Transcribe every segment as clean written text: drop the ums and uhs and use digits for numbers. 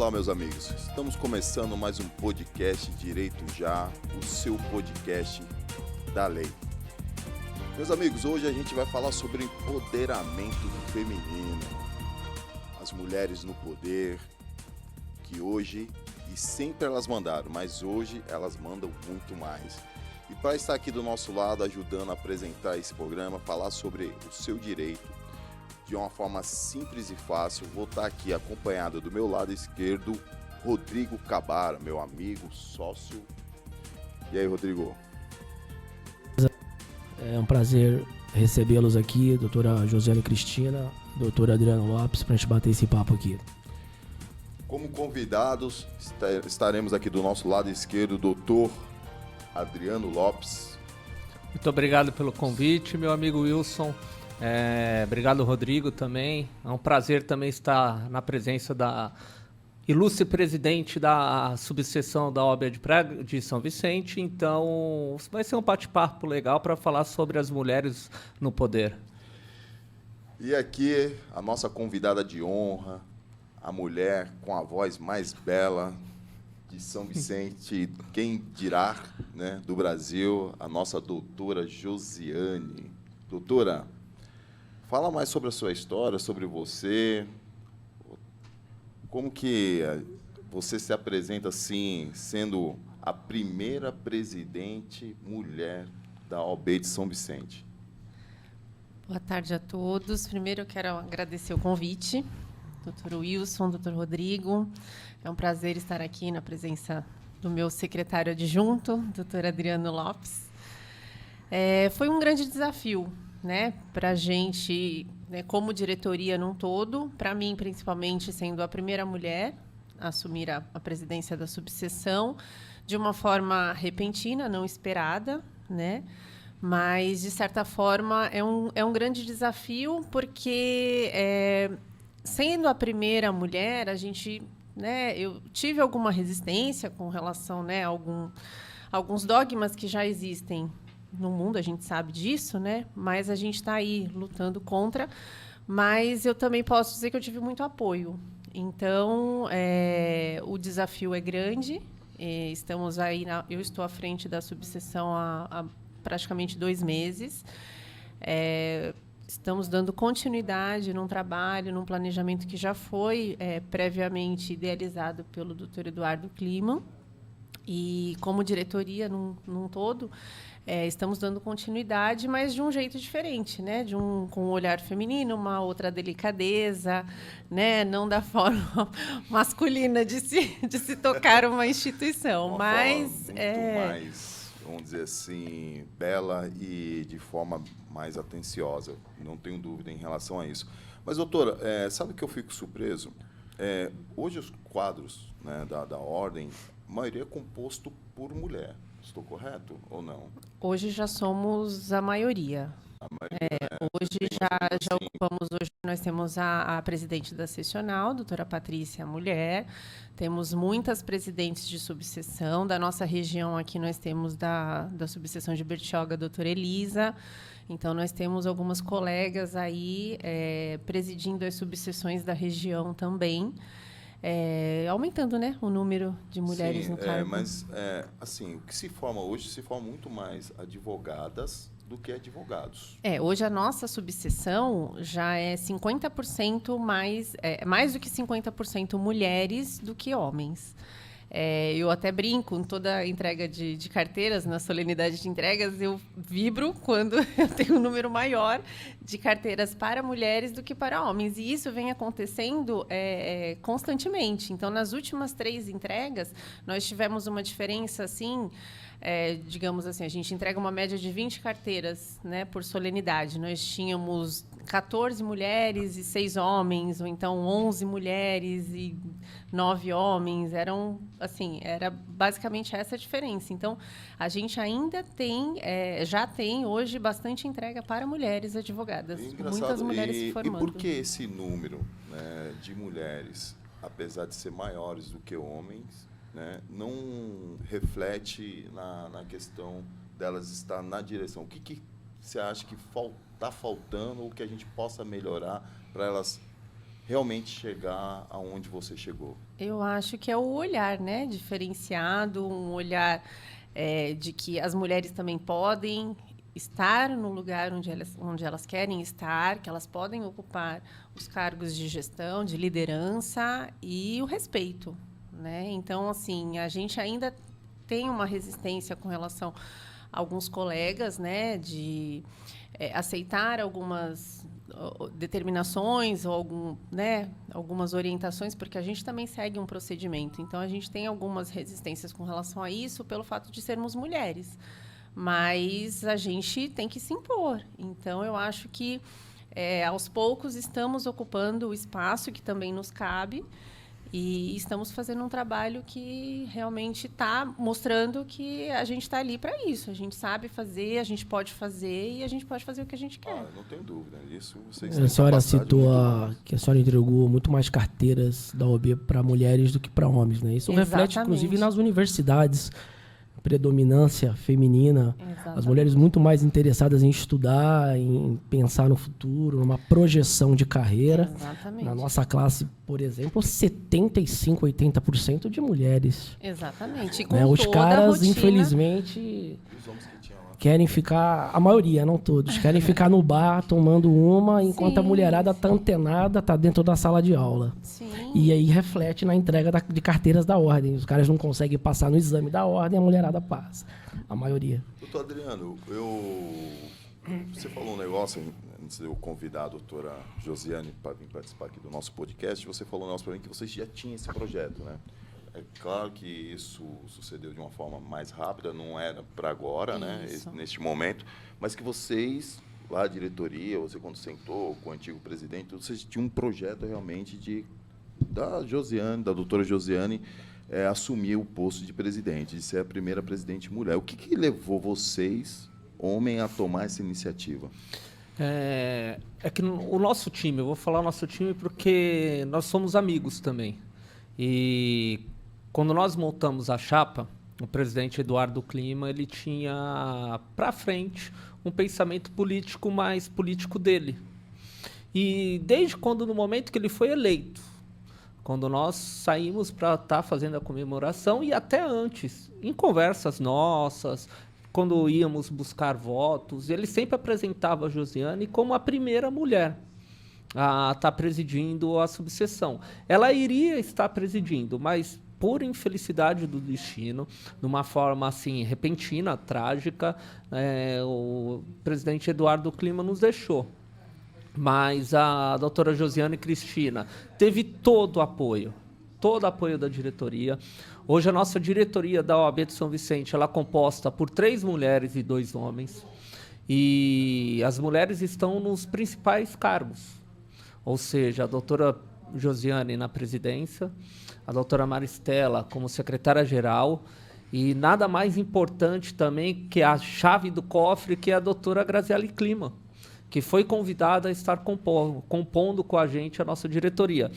Olá, meus amigos. Estamos começando mais um podcast Direito Já, o seu podcast da lei. Meus amigos, hoje a gente vai falar sobre empoderamento feminino. As mulheres no poder, que hoje, e sempre elas mandaram, mas hoje elas mandam muito mais. E para estar aqui do nosso lado, ajudando a apresentar esse programa, falar sobre o seu direito, de uma forma simples e fácil, vou estar aqui acompanhado do meu lado esquerdo, Rodrigo Cabara, meu amigo, sócio. E aí, Rodrigo? É um prazer recebê-los aqui, doutora Josiane Cristina, doutora Adriano Lopes, para a gente bater esse papo aqui. Como convidados, estaremos aqui do nosso lado esquerdo, doutor Adriano Lopes. Muito obrigado pelo convite, meu amigo Wilson. Obrigado, Rodrigo, também. É um prazer também estar na presença da ilustre presidente da subseção da OAB de São Vicente. Então, vai ser um bate-papo legal para falar sobre as mulheres no poder. E aqui, a nossa convidada de honra, a mulher com a voz mais bela de São Vicente, quem dirá, né, do Brasil, a nossa doutora Josiane. Doutora, fala mais sobre a sua história, sobre você. Como que você se apresenta assim, sendo a primeira presidente mulher da OAB de São Vicente? Boa tarde a todos. Primeiro eu quero agradecer o convite, doutor Wilson, doutor Rodrigo. É um prazer estar aqui na presença do meu secretário adjunto, doutor Adriano Lopes. Foi um grande desafio, né, para a gente, né, como diretoria num todo, para mim, principalmente, sendo a primeira mulher a assumir a presidência da subseção, de uma forma repentina, não esperada, né, mas, de certa forma, é um grande desafio, porque, sendo a primeira mulher, a gente, né, eu tive alguma resistência com relação, né, a alguns dogmas que já existem no mundo, a gente sabe disso, né? Mas a gente está aí lutando contra. Mas eu também posso dizer que eu tive muito apoio. Então, o desafio é grande. Estamos aí, eu estou à frente da subseção há praticamente 2 meses. Estamos dando continuidade num trabalho, num planejamento que já foi previamente idealizado pelo Dr. Eduardo Kliman. E, como diretoria num todo, estamos dando continuidade, mas de um jeito diferente, né? Com um olhar feminino, uma outra delicadeza, né? Não da forma masculina de se tocar uma instituição, Uma mas forma muito mais, vamos dizer assim, bela e de forma mais atenciosa. Não tenho dúvida em relação a isso. Mas, doutora, sabe que eu fico surpreso? Hoje os quadros, né, da ordem, a maioria é composto por mulher. Estou correto ou não? Hoje já somos a maioria. A maioria, Hoje já ocupamos, hoje nós temos a presidente da seccional, doutora Patrícia, mulher. Temos muitas presidentes de subseção. Da nossa região aqui nós temos da subseção de Bertioga, a doutora Elisa. Então, nós temos algumas colegas aí presidindo as subseções da região também. Aumentando, né, o número de mulheres no cargo. Mas, assim, o que se forma hoje, se forma muito mais advogadas do que advogados. Hoje a nossa subseção já é 50% mais do que 50% mulheres do que homens. Eu até brinco, em toda entrega de carteiras, na solenidade de entregas, eu vibro quando eu tenho um número maior de carteiras para mulheres do que para homens. E isso vem acontecendo constantemente. Então, nas últimas 3 entregas, nós tivemos uma diferença, assim, digamos assim, a gente entrega uma média de 20 carteiras, né, por solenidade. Nós tínhamos 14 mulheres e 6 homens, ou então 11 mulheres e 9 homens. Era basicamente essa a diferença. Então, a gente ainda tem, já tem hoje bastante entrega para mulheres advogadas. Muitas mulheres se formando. E por que esse número, né, de mulheres, apesar de ser maiores do que homens, né, não reflete na questão delas estar na direção? O que você acha que está faltando ou que a gente possa melhorar para elas realmente chegar aonde você chegou? Eu acho que é o olhar, né, diferenciado, um olhar de que as mulheres também podem estar no lugar onde elas querem estar, que elas podem ocupar os cargos de gestão, de liderança e o respeito, né? Então, assim, a gente ainda tem uma resistência com relação a alguns colegas, né, de aceitar algumas determinações ou algumas orientações, porque a gente também segue um procedimento. Então, a gente tem algumas resistências com relação a isso pelo fato de sermos mulheres. Mas a gente tem que se impor. Então, eu acho que, aos poucos, estamos ocupando o espaço que também nos cabe e estamos fazendo um trabalho que realmente está mostrando que a gente está ali para isso. A gente sabe fazer, a gente pode fazer e a gente pode fazer o que a gente quer. Não tenho dúvida. Isso a senhora citou que a senhora entregou muito mais carteiras da OAB para mulheres do que para homens, né? Isso reflete, inclusive, nas universidades. Predominância feminina, as mulheres muito mais interessadas em estudar, em pensar no futuro, numa projeção de carreira. Exatamente. Na nossa classe, por exemplo, 75, 80% de mulheres. Exatamente. E com toda os caras, a rotina... infelizmente, querem ficar, a maioria, não todos, querem ficar no bar tomando uma, enquanto a mulherada está antenada, está dentro da sala de aula. Sim. E aí reflete na entrega de carteiras da ordem. Os caras não conseguem passar no exame da ordem, a mulherada passa. A maioria. Doutor Adriano, você falou um negócio, antes de eu convidar a doutora Josiane para vir participar aqui do nosso podcast, você falou um negócio para mim que vocês já tinham esse projeto, né? É claro que isso sucedeu de uma forma mais rápida, não era para agora, né, neste momento, mas que vocês, lá a diretoria, você quando sentou com o antigo presidente, vocês tinham um projeto realmente da doutora Josiane, assumir o posto de presidente, de ser a primeira presidente mulher. O que levou vocês, homem, a tomar essa iniciativa? É que o nosso time, eu vou falar o nosso time porque nós somos amigos também. E quando nós montamos a chapa, o presidente Eduardo Klima, ele tinha para frente um pensamento político mais político dele. E desde no momento que ele foi eleito, quando nós saímos para estar fazendo a comemoração e até antes, em conversas nossas, quando íamos buscar votos, ele sempre apresentava a Josiane como a primeira mulher a estar presidindo a subseção. Ela iria estar presidindo, mas por infelicidade do destino, de uma forma assim repentina, trágica, o presidente Eduardo Klima nos deixou. Mas a doutora Josiane Cristina teve todo o apoio da diretoria. Hoje a nossa diretoria da OAB de São Vicente ela é composta por 3 mulheres e 2 homens. E as mulheres estão nos principais cargos. Ou seja, a doutora Josiane na presidência, a doutora Maristela como secretária-geral e nada mais importante também que a chave do cofre, que é a doutora Graziele Klima, que foi convidada a estar compondo com a gente a nossa diretoria.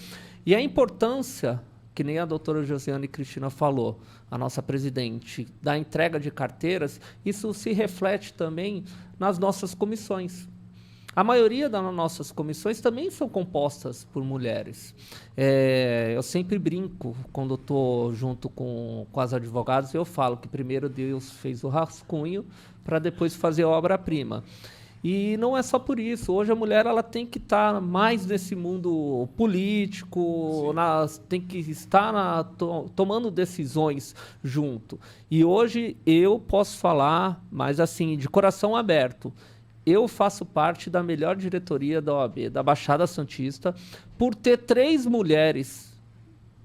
E a importância, que nem a doutora Josiane Cristina falou, a nossa presidente, da entrega de carteiras, isso se reflete também nas nossas comissões. A maioria das nossas comissões também são compostas por mulheres. Eu sempre brinco, quando estou junto com as advogadas, eu falo que primeiro Deus fez o rascunho para depois fazer a obra-prima. E não é só por isso. Hoje a mulher ela tem que estar mais nesse mundo político, tem que estar tomando decisões junto. E hoje eu posso falar, mas assim, de coração aberto, eu faço parte da melhor diretoria da OAB, da Baixada Santista, por ter 3 mulheres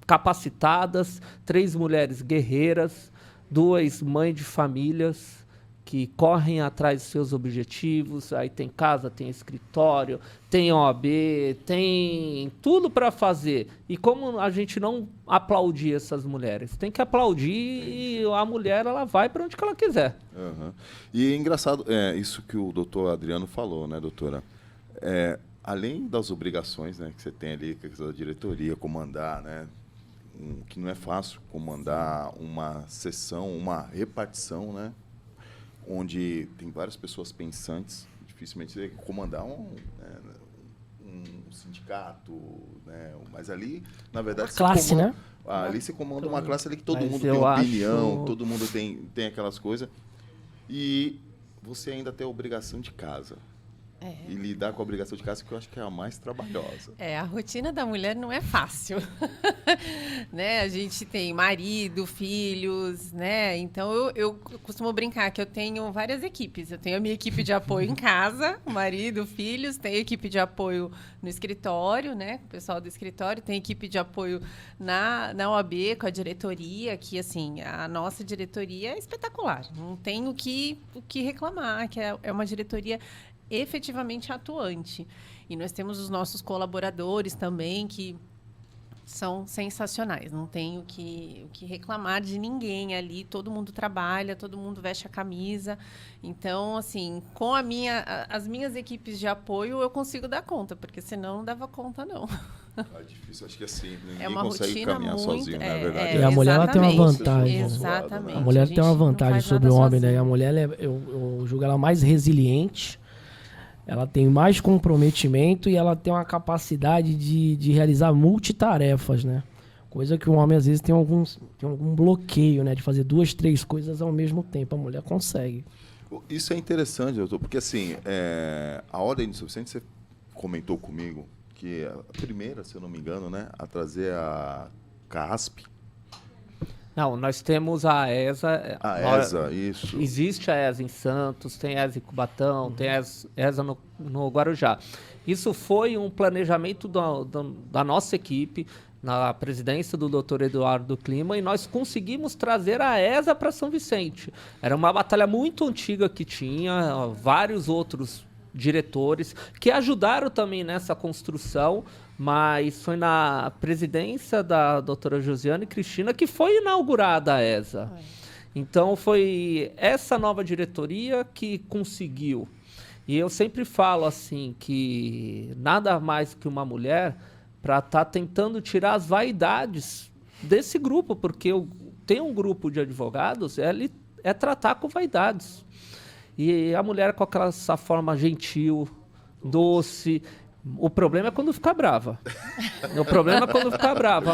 capacitadas, 3 mulheres guerreiras, 2 mães de famílias que correm atrás dos seus objetivos. Aí tem casa, tem escritório, tem OAB, tem tudo para fazer. E como a gente não aplaudir essas mulheres? Tem que aplaudir e a mulher ela vai para onde que ela quiser. Uhum. E é engraçado, isso que o doutor Adriano falou, né, doutora? Além das obrigações, né, que você tem ali, que a diretoria, comandar, né, que não é fácil comandar uma sessão, uma repartição, né, onde tem várias pessoas pensantes, dificilmente você comandar um sindicato, né? Mas ali, na verdade, classe, né? Ali se comanda uma classe ali que todo mundo tem opinião, todo mundo tem aquelas coisas. E você ainda tem a obrigação de casa. E lidar com a obrigação de casa, que eu acho que é a mais trabalhosa. A rotina da mulher não é fácil. Né? A gente tem marido, filhos, né? Então, eu costumo brincar que eu tenho várias equipes. Eu tenho a minha equipe de apoio em casa, marido, filhos. Tenho a equipe de apoio no escritório, né? O pessoal do escritório. Tem equipe de apoio na OAB, com a diretoria, que, assim, a nossa diretoria é espetacular. Não tenho o que reclamar, que é uma diretoria efetivamente atuante. E nós temos os nossos colaboradores também, que são sensacionais. Não tenho o que reclamar de ninguém ali. Todo mundo trabalha, todo mundo veste a camisa. Então, assim, com as minhas equipes de apoio, eu consigo dar conta, porque senão não dava conta, não. É difícil, acho que assim, ninguém uma consegue caminhar sozinho, na verdade. E a mulher ela tem uma vantagem. Exatamente. A mulher tem uma vantagem sobre o homem, né? A mulher, eu julgo ela mais resiliente, ela tem mais comprometimento e ela tem uma capacidade de realizar multitarefas, né? Coisa que o homem, às vezes, tem algum bloqueio, né? De fazer 2, 3 coisas ao mesmo tempo. A mulher consegue. Isso é interessante, doutor, porque, assim, a ordem de suficiente, você comentou comigo que a primeira, se eu não me engano, né? A trazer a CASP. Não, nós temos a ESA. A ESA, isso. Existe a ESA em Santos, tem a ESA em Cubatão, tem a ESA no Guarujá. Isso foi um planejamento da nossa equipe, na presidência do Dr. Eduardo Klima, e nós conseguimos trazer a ESA para São Vicente. Era uma batalha muito antiga que tinha, vários outros diretores que ajudaram também nessa construção, mas foi na presidência da doutora Josiane Cristina que foi inaugurada a ESA. Então, foi essa nova diretoria que conseguiu. E eu sempre falo assim, que nada mais que uma mulher para estar tentando tirar as vaidades desse grupo, porque tem um grupo de advogados, ele é tratar com vaidades. E a mulher com essa forma gentil, doce. O problema é quando fica brava.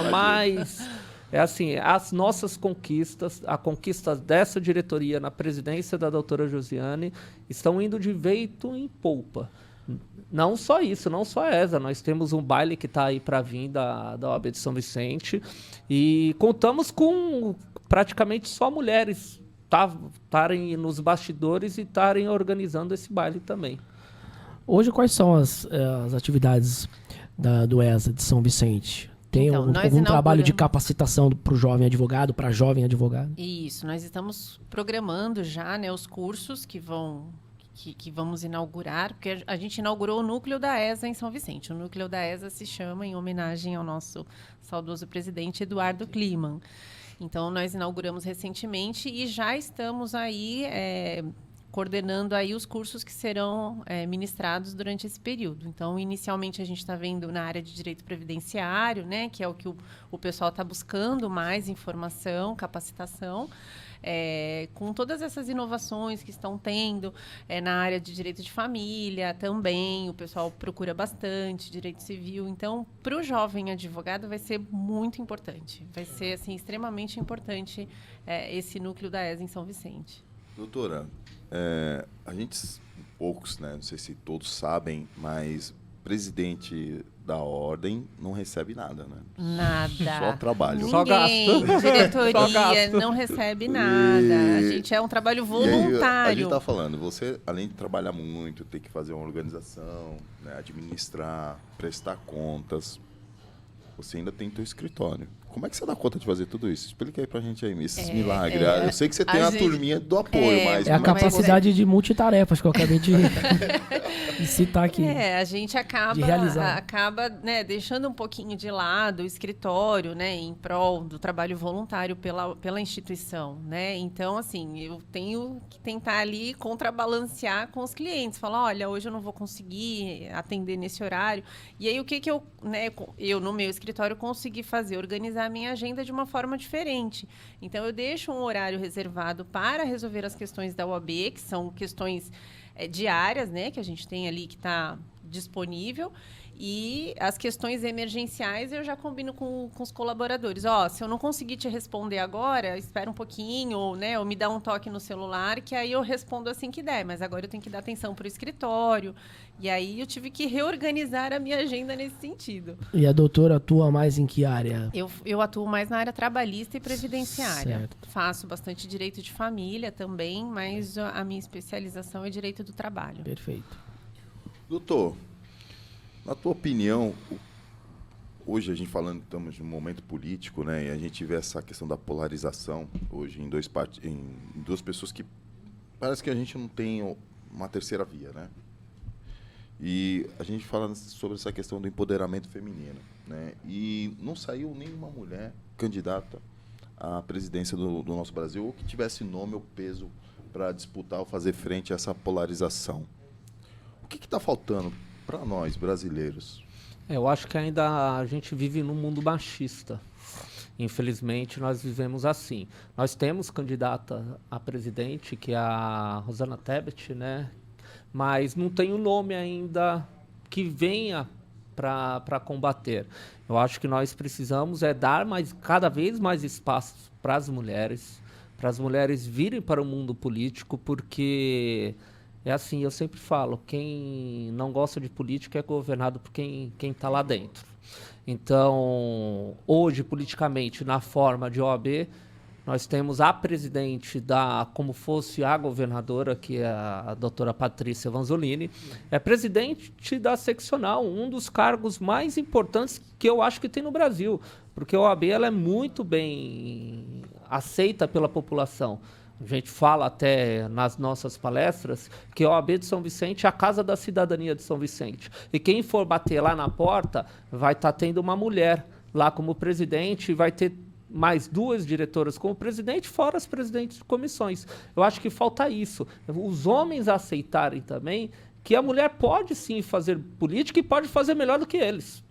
Mas, é assim, as nossas conquistas, a conquista dessa diretoria na presidência da doutora Josiane, estão indo de vento em polpa. Não só isso, não só essa. Nós temos um baile que está aí para vir da OAB de São Vicente e contamos com praticamente só mulheres estarem nos bastidores e estarem organizando esse baile também. Hoje, quais são as atividades do ESA de São Vicente? Tem algum trabalho de capacitação para o jovem advogado, para a jovem advogada? Isso, nós estamos programando já, né, os cursos que vamos inaugurar, porque a gente inaugurou o núcleo da ESA em São Vicente. O núcleo da ESA se chama em homenagem ao nosso saudoso presidente Eduardo Klima. Então, nós inauguramos recentemente e já estamos aí coordenando aí os cursos que serão ministrados durante esse período. Então, inicialmente, a gente está vendo na área de direito previdenciário, né, que é o que o pessoal está buscando mais informação, capacitação, com todas essas inovações que estão tendo na área de direito de família também, o pessoal procura bastante, direito civil. Então, para o jovem advogado vai ser muito importante, vai ser assim, extremamente importante esse núcleo da ESA em São Vicente. Doutora, a gente, poucos, né, não sei se todos sabem, mas presidente da ordem não recebe nada, né? Nada. Só trabalho. Ninguém, só gasto. Diretoria não recebe nada. A gente é um trabalho voluntário. A gente está falando, você, além de trabalhar muito, tem que fazer uma organização, né, administrar, prestar contas, você ainda tem teu escritório. Como é que você dá conta de fazer tudo isso? Explica aí pra gente aí, esses milagres. Eu sei que você tem a turminha do apoio, mas... É a capacidade de multitarefas que eu acabei de citar aqui. A gente acaba né, deixando um pouquinho de lado o escritório, né, em prol do trabalho voluntário pela instituição, né? Então, assim, eu tenho que tentar ali contrabalancear com os clientes. Falar, olha, hoje eu não vou conseguir atender nesse horário. E aí, o que eu, né, eu no meu escritório consegui fazer? Organizar a minha agenda de uma forma diferente. Então, eu deixo um horário reservado para resolver as questões da OAB, que são questões diárias, né, que a gente tem ali que está disponível. E as questões emergenciais eu já combino com os colaboradores. Se eu não conseguir te responder agora, espera um pouquinho, né? Ou me dá um toque no celular, que aí eu respondo assim que der. Mas agora eu tenho que dar atenção para o escritório. E aí eu tive que reorganizar a minha agenda nesse sentido. E a doutora atua mais em que área? Eu atuo mais na área trabalhista e previdenciária. Certo. Faço bastante direito de família também, mas a minha especialização é direito do trabalho. Perfeito. Doutor, na tua opinião, hoje a gente estamos num momento político, né? E a gente vê essa questão da polarização hoje em duas pessoas que parece que a gente não tem uma terceira via, né? E a gente fala sobre essa questão do empoderamento feminino, né? E não saiu nenhuma mulher candidata à presidência do nosso Brasil ou que tivesse nome ou peso para disputar ou fazer frente a essa polarização. O que está faltando para nós, brasileiros? Eu acho que ainda a gente vive num mundo machista. Infelizmente, nós vivemos assim. Nós temos candidata a presidente, que é a Rosana Tebet, né? Mas não tem um nome ainda que venha para combater. Eu acho que nós precisamos dar cada vez mais espaço para as mulheres virem para o mundo político, porque... É assim, eu sempre falo, quem não gosta de política é governado por quem está lá dentro. Então, hoje, politicamente, na forma de OAB, nós temos a presidente como fosse a governadora, que é a doutora Patrícia Vanzolini, é presidente da seccional, um dos cargos mais importantes que eu acho que tem no Brasil, porque a OAB ela é muito bem aceita pela população. A gente fala até nas nossas palestras que a OAB de São Vicente é a casa da cidadania de São Vicente. E quem for bater lá na porta vai estar tendo uma mulher lá como presidente e vai ter mais 2 diretoras como presidente, fora as presidentes de comissões. Eu acho que falta isso. Os homens aceitarem também que a mulher pode sim fazer política e pode fazer melhor do que eles.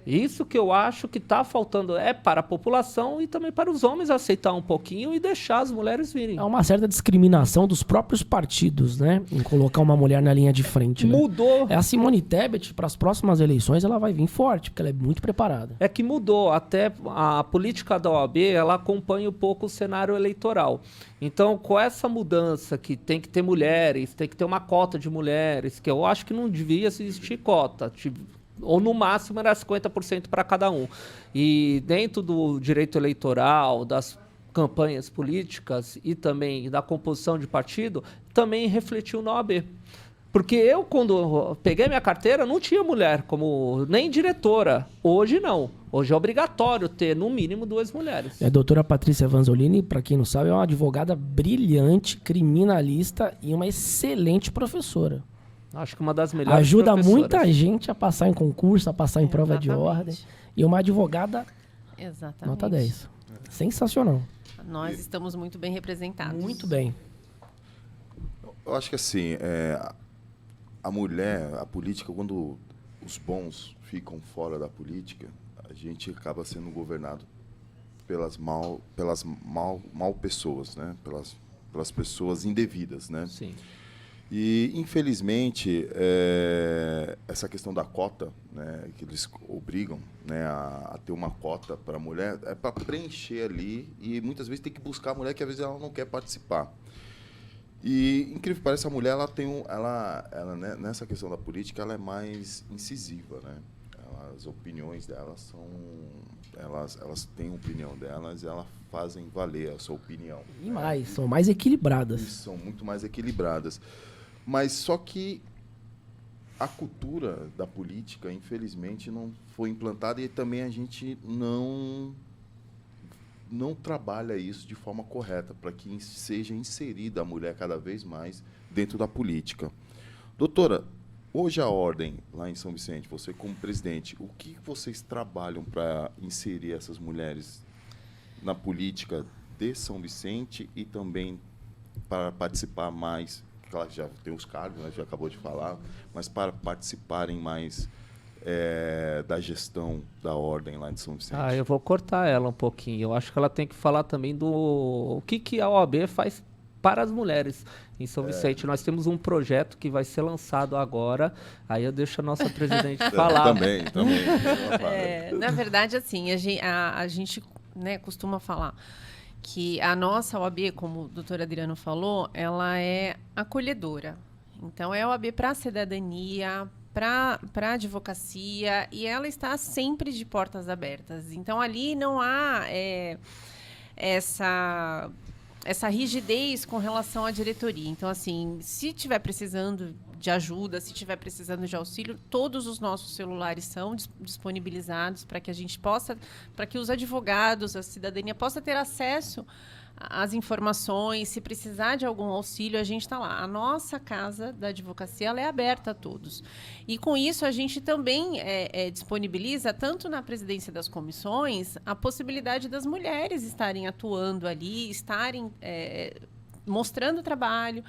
Isso que eu acho que está faltando para a população e também para os homens aceitar um pouquinho e deixar as mulheres virem. Há uma certa discriminação dos próprios partidos, né? Em colocar uma mulher na linha de frente. Mudou. Né? A Simone Tebet, para as próximas eleições, ela vai vir forte, porque ela é muito preparada. É que mudou. Até a política da OAB, ela acompanha um pouco o cenário eleitoral. Então, com essa mudança que tem que ter mulheres, tem que ter uma cota de mulheres, que eu acho que não devia existir cota, ou no máximo era 50% para cada um. E dentro do direito eleitoral, das campanhas políticas e também da composição de partido, também refletiu na OAB. Porque eu, quando peguei minha carteira, não tinha mulher como nem diretora. Hoje não. Hoje é obrigatório ter, no mínimo, 2 mulheres. A doutora Patrícia Vanzolini, para quem não sabe, é uma advogada brilhante, criminalista e uma excelente professora. Acho que uma das melhores ajuda professoras. Muita gente a passar em concurso, a passar em prova de ordem. E uma advogada nota 10. Sensacional. Nós estamos muito bem representados. Muito bem. Eu acho que assim, a mulher, a política, quando os bons ficam fora da política, a gente acaba sendo governado pelas mal pessoas, né? Pelas pessoas indevidas, né? Sim. E, infelizmente, essa questão da cota, né, que eles obrigam, né, a ter uma cota para a mulher, é para preencher ali, e muitas vezes tem que buscar a mulher que às vezes ela não quer participar. E, incrível que pareça, a mulher ela tem né, nessa questão da política, ela é mais incisiva, né? As opiniões delas são... Elas têm a opinião delas e elas fazem valer a sua opinião. E mais, são mais equilibradas. E são muito mais equilibradas. Mas só que a cultura da política, infelizmente, não foi implantada e também a gente não trabalha isso de forma correta para que seja inserida a mulher cada vez mais dentro da política. Doutora, hoje a ordem lá em São Vicente, você como presidente, o que vocês trabalham para inserir essas mulheres na política de São Vicente e também para participar mais? Claro que já tem os cargos, né, já acabou de falar, mas para participarem mais da gestão da ordem lá de São Vicente. Eu vou cortar ela um pouquinho. Eu acho que ela tem que falar também do que a OAB faz para as mulheres em São Vicente. Nós temos um projeto que vai ser lançado agora, aí eu deixo a nossa presidente falar. Também. Na verdade, assim, a gente, né, costuma falar que a nossa OAB, como o doutor Adriano falou, ela é acolhedora. Então, é a OAB para a cidadania, para a advocacia, e ela está sempre de portas abertas. Então, ali não há essa rigidez com relação à diretoria. Então, assim, se estiver precisando de ajuda, se estiver precisando de auxílio, todos os nossos celulares são disponibilizados para que a gente possa, para que os advogados, a cidadania possa ter acesso às informações. Se precisar de algum auxílio, a gente está lá. A nossa casa da advocacia ela é aberta a todos. E com isso a gente também disponibiliza, tanto na presidência das comissões, a possibilidade das mulheres estarem atuando ali, estarem mostrando o trabalho,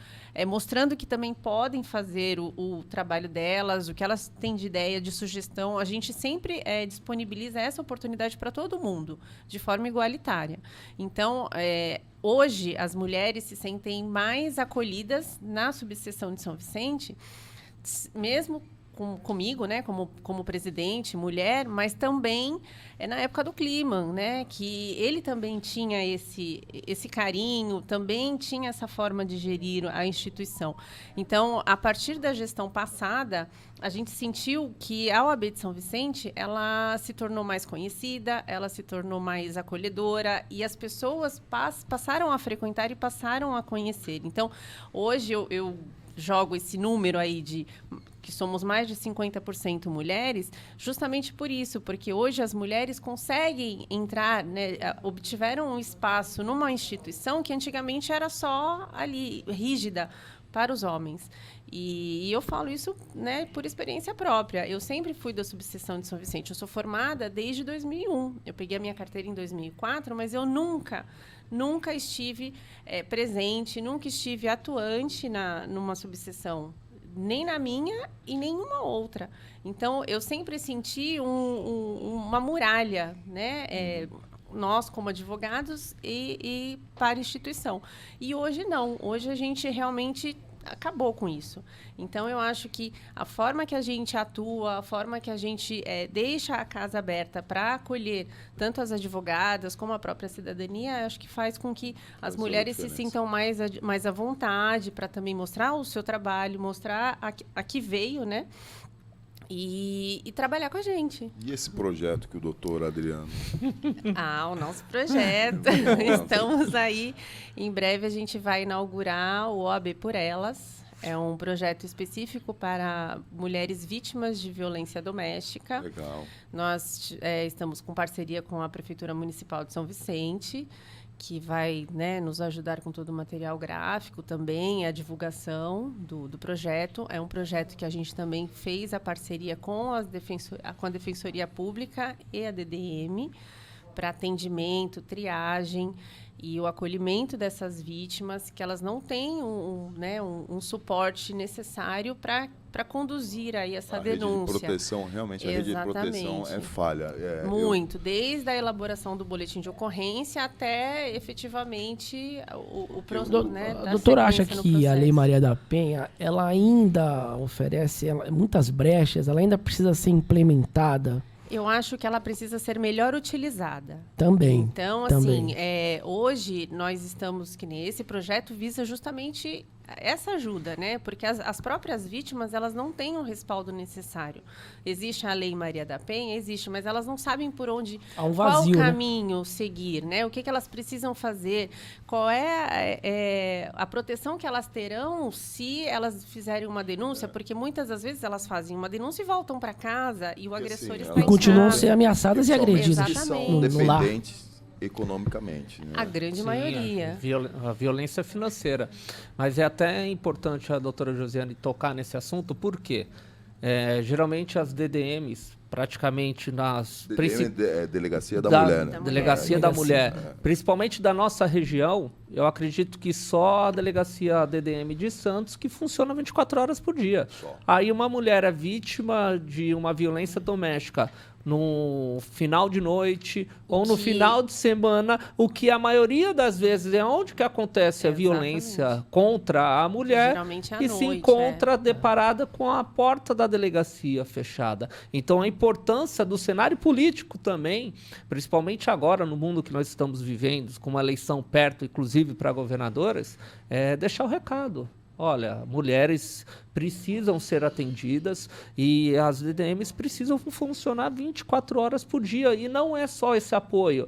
mostrando que também podem fazer o trabalho delas, o que elas têm de ideia, de sugestão. A gente sempre disponibiliza essa oportunidade para todo mundo, de forma igualitária. Então, hoje, as mulheres se sentem mais acolhidas na subseção de São Vicente, mesmo comigo, né, como presidente, mulher, mas também na época do Kliman, né, que ele também tinha esse carinho, também tinha essa forma de gerir a instituição. Então, a partir da gestão passada, a gente sentiu que a OAB de São Vicente, ela se tornou mais conhecida, ela se tornou mais acolhedora, e as pessoas passaram a frequentar e passaram a conhecer. Então, hoje eu jogo esse número aí de que somos mais de 50% mulheres, justamente por isso, porque hoje as mulheres conseguem entrar, né, obtiveram um espaço numa instituição que antigamente era só ali, rígida, para os homens. E eu falo isso, né, por experiência própria. Eu sempre fui da subseção de São Vicente. Eu sou formada desde 2001. Eu peguei a minha carteira em 2004, mas eu nunca estive presente, nunca estive atuante numa subseção, nem na minha e nenhuma outra. Então, eu sempre senti uma muralha, né? Nós, como advogados, e para a instituição. E hoje, não. Hoje, a gente realmente acabou com isso. Então, eu acho que a forma que a gente atua, a forma que a gente deixa a casa aberta para acolher tanto as advogadas como a própria cidadania, acho que faz com que as mulheres se sintam mais à vontade para também mostrar o seu trabalho, mostrar a que veio, né? E trabalhar com a gente. E esse projeto que o doutor Adriano... O nosso projeto. Estamos aí. Em breve a gente vai inaugurar o OAB por Elas. É um projeto específico para mulheres vítimas de violência doméstica. Legal. Nós estamos com parceria com a Prefeitura Municipal de São Vicente, que vai, né, nos ajudar com todo o material gráfico também, a divulgação do projeto. É um projeto que a gente também fez a parceria com a Defensoria Pública e a DDM para atendimento, triagem e o acolhimento dessas vítimas, que elas não têm um suporte necessário para conduzir aí essa denúncia. Rede de proteção, realmente, a rede de proteção é falha. Muito, desde a elaboração do boletim de ocorrência até, efetivamente, o processo. A doutora acha que a Lei Maria da Penha, ela ainda oferece muitas brechas, ela ainda precisa ser implementada? Eu acho que ela precisa ser melhor utilizada. Também. Então, assim, hoje nós estamos, que nem esse projeto visa justamente essa ajuda, né? Porque as próprias vítimas, elas não têm o respaldo necessário. Existe a Lei Maria da Penha, existe, mas elas não sabem por onde, há um vazio, qual caminho seguir, né? O que elas precisam fazer, qual é a proteção que elas terão se elas fizerem uma denúncia, porque muitas das vezes elas fazem uma denúncia e voltam para casa e o agressor está em casa. E continuam a ser ameaçadas e agredidas. Exatamente. São dependentes economicamente, né? A grande maioria. A violência financeira. Mas é até importante a doutora Josiane tocar nesse assunto, porque geralmente as DDMs, praticamente nas... DDM é Delegacia da Mulher, né? Delegacia da Mulher. Principalmente da nossa região, Eu acredito que só a delegacia DDM de Santos que funciona 24 horas por dia. Aí uma mulher é vítima de uma violência doméstica no final de noite ou no final de semana, o que a maioria das vezes é onde que acontece a violência contra a mulher e se encontra deparada com a porta da delegacia fechada. Então a importância do cenário político também, principalmente agora no mundo que nós estamos vivendo, com uma eleição perto, inclusive para governadoras, é deixar o recado. Olha, mulheres precisam ser atendidas e as DDMs precisam funcionar 24 horas por dia. E não é só esse apoio.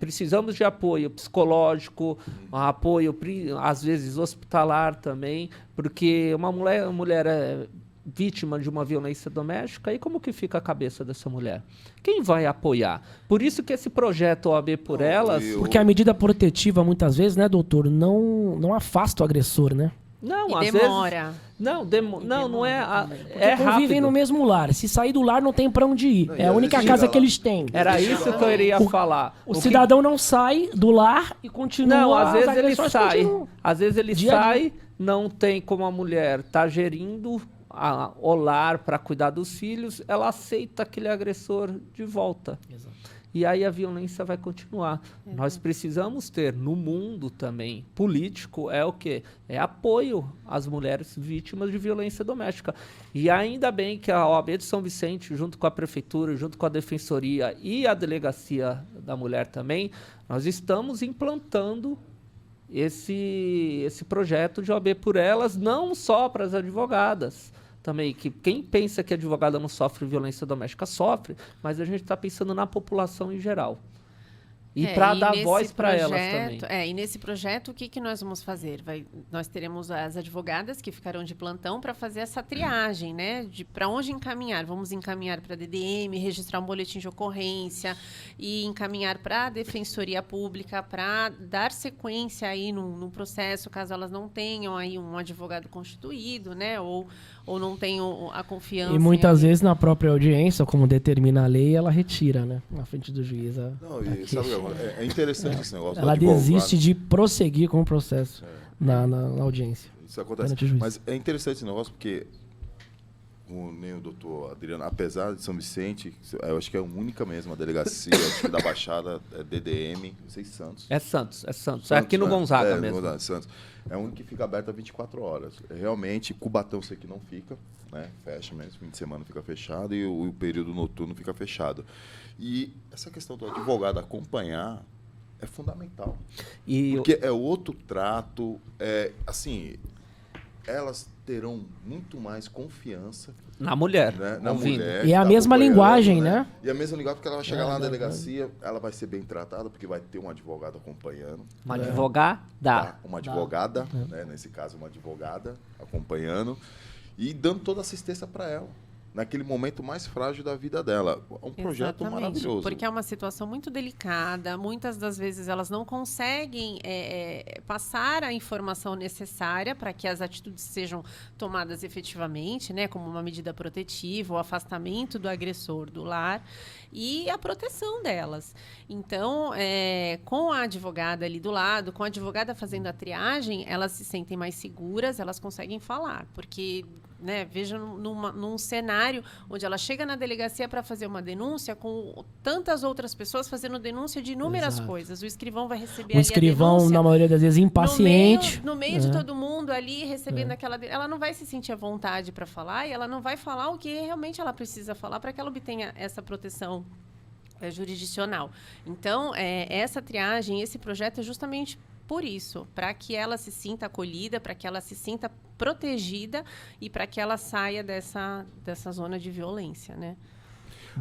Precisamos de apoio psicológico, apoio, às vezes, hospitalar também, porque uma mulher é vítima de uma violência doméstica, e como que fica a cabeça dessa mulher? Quem vai apoiar? Por isso que esse projeto OAB por Elas... Porque a medida protetiva, muitas vezes, né, doutor, não afasta o agressor, né? Não, às demora. Vezes... Não é... É convivem no mesmo lar. Se sair do lar, não tem pra onde ir. É a única casa que eles têm. Era isso que eu iria falar. O cidadão não sai do lar e continua... Não, às vezes ele sai. Às vezes ele sai, não tem como a mulher tá gerindo o lar para cuidar dos filhos, ela aceita aquele agressor de volta. Exato. E aí a violência vai continuar. Nós precisamos ter, no mundo também, político, é o quê? É apoio às mulheres vítimas de violência doméstica. E ainda bem que a OAB de São Vicente, junto com a Prefeitura, junto com a Defensoria e a Delegacia da Mulher também, nós estamos implantando esse projeto de OAB por Elas, não só para as advogadas, também, que quem pensa que a advogada não sofre violência doméstica sofre, mas a gente está pensando na população em geral. E para dar voz para elas também. E nesse projeto, o que nós vamos fazer? Nós teremos as advogadas que ficarão de plantão para fazer essa triagem, né? De para onde encaminhar. Vamos encaminhar para a DDM, registrar um boletim de ocorrência e encaminhar para a Defensoria Pública para dar sequência aí no processo, caso elas não tenham aí um advogado constituído, né? Ou não tenham a confiança. E muitas vezes na própria audiência, como determina a lei, ela retira, né? Na frente do juiz. Não, e sabe, é interessante esse negócio. Ela desiste de prosseguir com o processo na audiência. Isso acontece. Mas é interessante esse negócio porque nem o doutor Adriano, apesar de São Vicente, eu acho que é a única mesmo, a delegacia da Baixada é DDM, não sei, Santos. É Santos. É aqui no Gonzaga mesmo. Santos. É a única que fica aberta 24 horas. Realmente, Cubatão sei que não fica, né? Fecha mesmo, fim de semana fica fechado e o período noturno fica fechado. E essa questão do advogado acompanhar é fundamental. Porque é outro trato, assim, elas terão muito mais confiança na mulher, né? Na mulher. E é a mesma linguagem, né? E a mesma linguagem, porque ela vai chegar lá na delegacia, ela vai ser bem tratada, porque vai ter um advogado acompanhando. Uma advogada. Uma advogada, né? Nesse caso, uma advogada acompanhando e dando toda a assistência para ela, naquele momento mais frágil da vida dela. É um projeto maravilhoso. Porque é uma situação muito delicada. Muitas das vezes elas não conseguem passar a informação necessária para que as atitudes sejam tomadas efetivamente, né, como uma medida protetiva, o afastamento do agressor do lar e a proteção delas. Então, com a advogada ali do lado, com a advogada fazendo a triagem, elas se sentem mais seguras, elas conseguem falar, porque... Né, veja num cenário onde ela chega na delegacia para fazer uma denúncia com tantas outras pessoas fazendo denúncia de inúmeras coisas. O escrivão vai receber o escrivão, na maioria das vezes, impaciente. No meio de todo mundo ali, recebendo aquela... Ela não vai se sentir à vontade para falar e ela não vai falar o que realmente ela precisa falar para que ela obtenha essa proteção jurisdicional. Então, essa triagem, esse projeto é justamente por isso, para que ela se sinta acolhida, para que ela se sinta protegida e para que ela saia dessa zona de violência, né?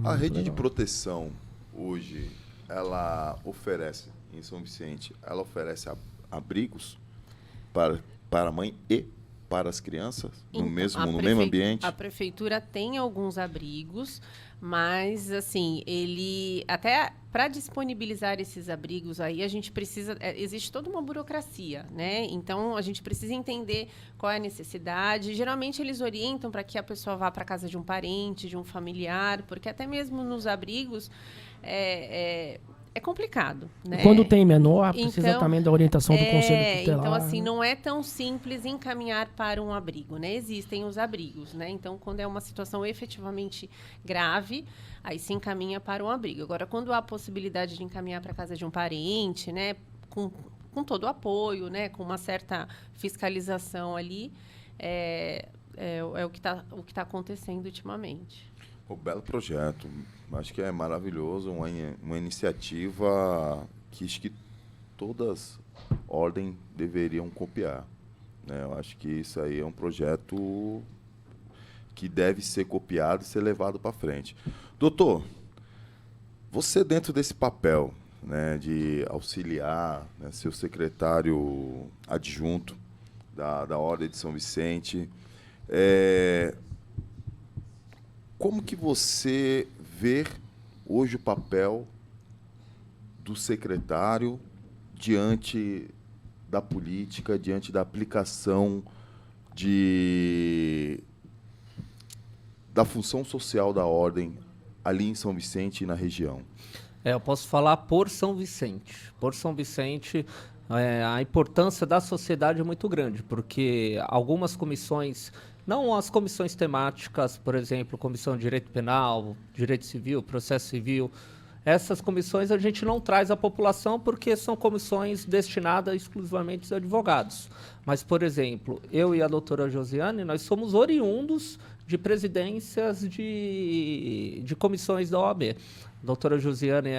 A rede de proteção hoje, ela oferece, em São Vicente, ela oferece abrigos para a mãe e para as crianças no mesmo ambiente? A prefeitura tem alguns abrigos, mas, assim, até para disponibilizar esses abrigos aí, a gente precisa... existe toda uma burocracia, né? Então, a gente precisa entender qual é a necessidade. Geralmente, eles orientam para que a pessoa vá para a casa de um parente, de um familiar, porque até mesmo nos abrigos... é complicado, né? Quando tem menor, precisa também da orientação do Conselho Tutelar. Então, assim, não é tão simples encaminhar para um abrigo, né? Existem os abrigos, né? Então, quando é uma situação efetivamente grave, aí se encaminha para um abrigo. Agora, quando há a possibilidade de encaminhar para a casa de um parente, né? Com todo o apoio, né? Com uma certa fiscalização ali, é o que tá acontecendo ultimamente. Um belo projeto. Acho que é maravilhoso, uma iniciativa que acho que todas ordens deveriam copiar, né? Eu acho que isso aí é um projeto que deve ser copiado e ser levado para frente. Doutor, você dentro desse papel, né, de auxiliar, né, seu secretário adjunto da Ordem de São Vicente, como que você vê hoje o papel do secretário diante da política, diante da aplicação da função social da Ordem ali em São Vicente e na região? Eu posso falar por São Vicente. Por São Vicente, a importância da sociedade é muito grande, porque algumas comissões... Não as comissões temáticas, por exemplo, Comissão de Direito Penal, Direito Civil, Processo Civil. Essas comissões a gente não traz à população porque são comissões destinadas exclusivamente aos advogados. Mas, por exemplo, eu e a doutora Josiane, nós somos oriundos de presidências de comissões da OAB. A doutora Josiane,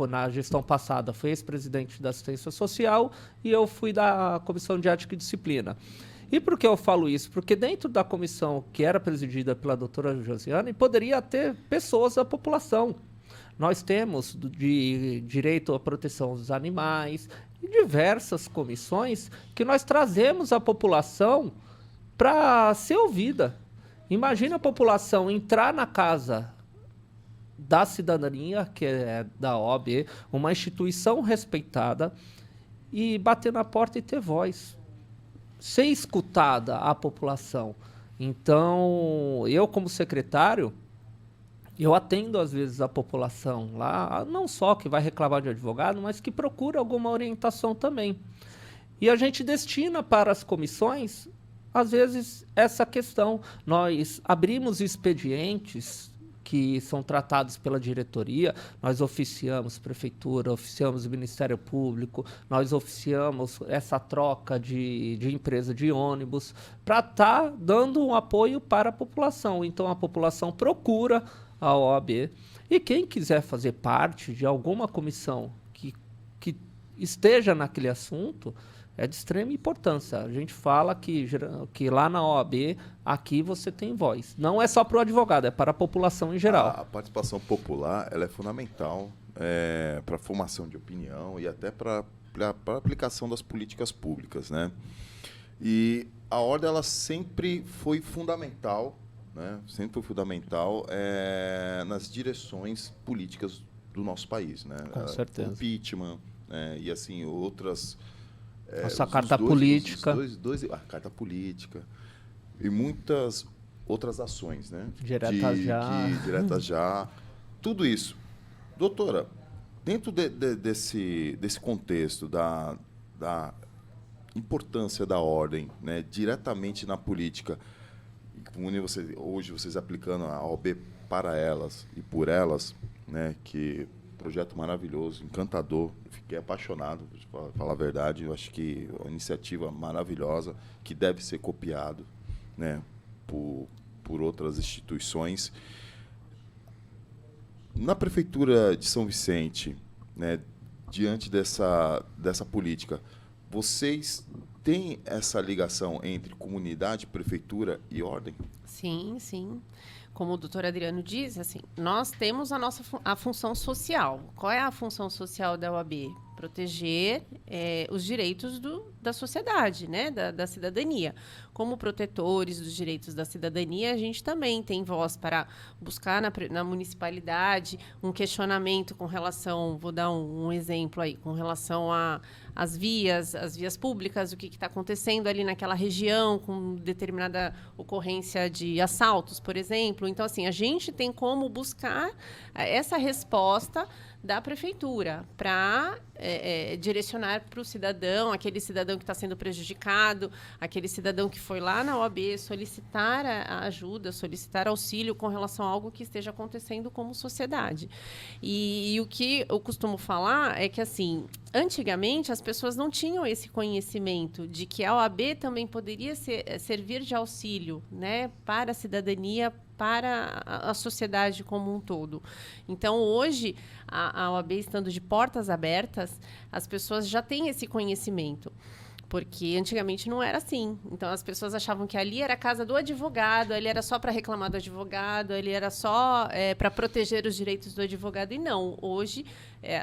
na gestão passada, foi ex-presidente da Assistência Social e eu fui da Comissão de Ética e Disciplina. E por que eu falo isso? Porque dentro da comissão que era presidida pela doutora Josiane, poderia ter pessoas da população. Nós temos de direito à proteção dos animais e diversas comissões que nós trazemos a população para ser ouvida. Imagina a população entrar na casa da cidadania, que é da OAB, uma instituição respeitada, e bater na porta e ter voz. Ser escutada a população. Então, eu como secretário, eu atendo às vezes a população lá, não só que vai reclamar de advogado, mas que procura alguma orientação também. E a gente destina para as comissões, às vezes, essa questão. Nós abrimos expedientes que são tratados pela diretoria, nós oficiamos prefeitura, oficiamos o Ministério Público, nós oficiamos essa troca de empresa de ônibus, para estar dando um apoio para a população. Então, a população procura a OAB, e quem quiser fazer parte de alguma comissão que esteja naquele assunto, é de extrema importância. A gente fala que lá na OAB, aqui você tem voz. Não é só para o advogado, é para a população em geral. A participação popular ela é fundamental para a formação de opinião e até para a aplicação das políticas públicas, né? E a Ordem ela sempre foi fundamental, né? Sempre foi fundamental nas direções políticas do nosso país, né? Com certeza. Impeachment, e assim outras... Nossa carta política. A carta política e muitas outras ações, né? Diretas já. Tudo isso. Doutora, dentro desse contexto da importância da ordem, né, diretamente na política, hoje vocês aplicando a OAB para elas e por elas, né, que projeto maravilhoso, encantador, fiquei apaixonado, para falar a verdade. Eu acho que é uma iniciativa maravilhosa que deve ser copiado, né, por outras instituições. Na Prefeitura de São Vicente, né, diante dessa política, vocês têm essa ligação entre comunidade, prefeitura e ordem? Sim, sim. Como o doutor Adriano diz, assim, nós temos a função social. Qual é a função social da OAB? Proteger os direitos da sociedade, né? da cidadania. Como protetores dos direitos da cidadania, a gente também tem voz para buscar na municipalidade um questionamento com relação, vou dar um exemplo aí, com relação às vias públicas, o que está acontecendo ali naquela região com determinada ocorrência de assaltos, por exemplo. Então, assim, a gente tem como buscar essa resposta da prefeitura para direcionar para o cidadão, aquele cidadão que está sendo prejudicado, aquele cidadão que foi lá na OAB solicitar a ajuda, solicitar auxílio com relação a algo que esteja acontecendo como sociedade. E o que eu costumo falar é que, assim, antigamente as pessoas não tinham esse conhecimento de que a OAB também poderia servir de auxílio, né, para a cidadania, para a sociedade como um todo. Então, hoje, a OAB estando de portas abertas, as pessoas já têm esse conhecimento. Porque antigamente não era assim. Então, as pessoas achavam que ali era a casa do advogado, ali era só para reclamar do advogado, ali era só para proteger os direitos do advogado. E não, hoje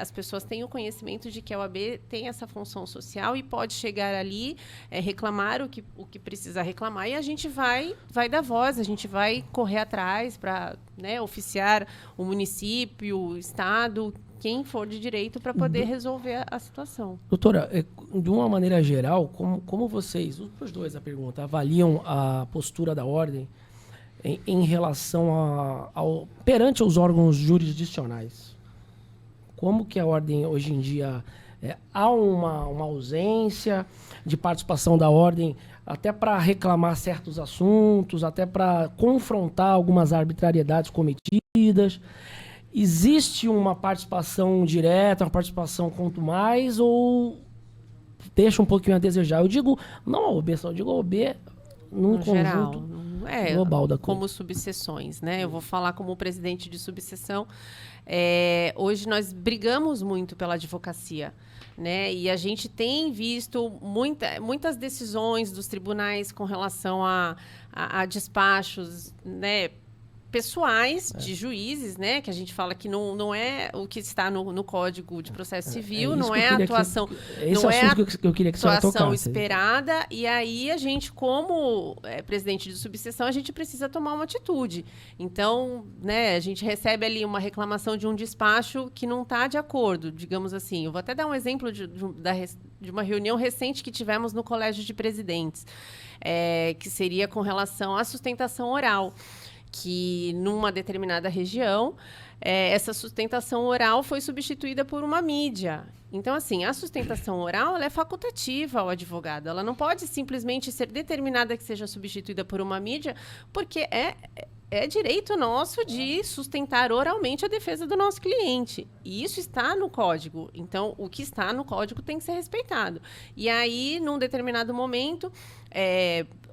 as pessoas têm o conhecimento de que a OAB tem essa função social e pode chegar ali, reclamar o que precisa reclamar, e a gente vai dar voz, a gente vai correr atrás para, né, oficiar o município, o estado, quem for de direito, para poder resolver a situação. Doutora, de uma maneira geral, como vocês, os dois a pergunta, avaliam a postura da ordem em relação perante os órgãos jurisdicionais? Como que a ordem, hoje em dia, há uma ausência de participação da ordem até para reclamar certos assuntos, até para confrontar algumas arbitrariedades cometidas? Existe uma participação direta, uma participação quanto mais, ou deixa um pouquinho a desejar? Eu digo, não a OAB, só digo a OAB num conjunto global da coisa. Como subseções, né? Eu vou falar como presidente de subseção. Hoje nós brigamos muito pela advocacia, né? E a gente tem visto muitas decisões dos tribunais com relação a despachos, né, pessoais de juízes, né, que a gente fala que não é o que está no Código de Processo Civil, não é a atuação, não é a atuação esperada, e aí a gente, como presidente de subseção, a gente precisa tomar uma atitude. Então, né, a gente recebe ali uma reclamação de um despacho que não está de acordo, digamos assim. Eu vou até dar um exemplo de uma reunião recente que tivemos no Colégio de Presidentes, que seria com relação à sustentação oral, que numa determinada região, essa sustentação oral foi substituída por uma mídia. Então, assim, a sustentação oral ela é facultativa ao advogado. Ela não pode simplesmente ser determinada que seja substituída por uma mídia, porque é direito nosso de sustentar oralmente a defesa do nosso cliente. E isso está no código. Então, o que está no código tem que ser respeitado. E aí, num determinado momento,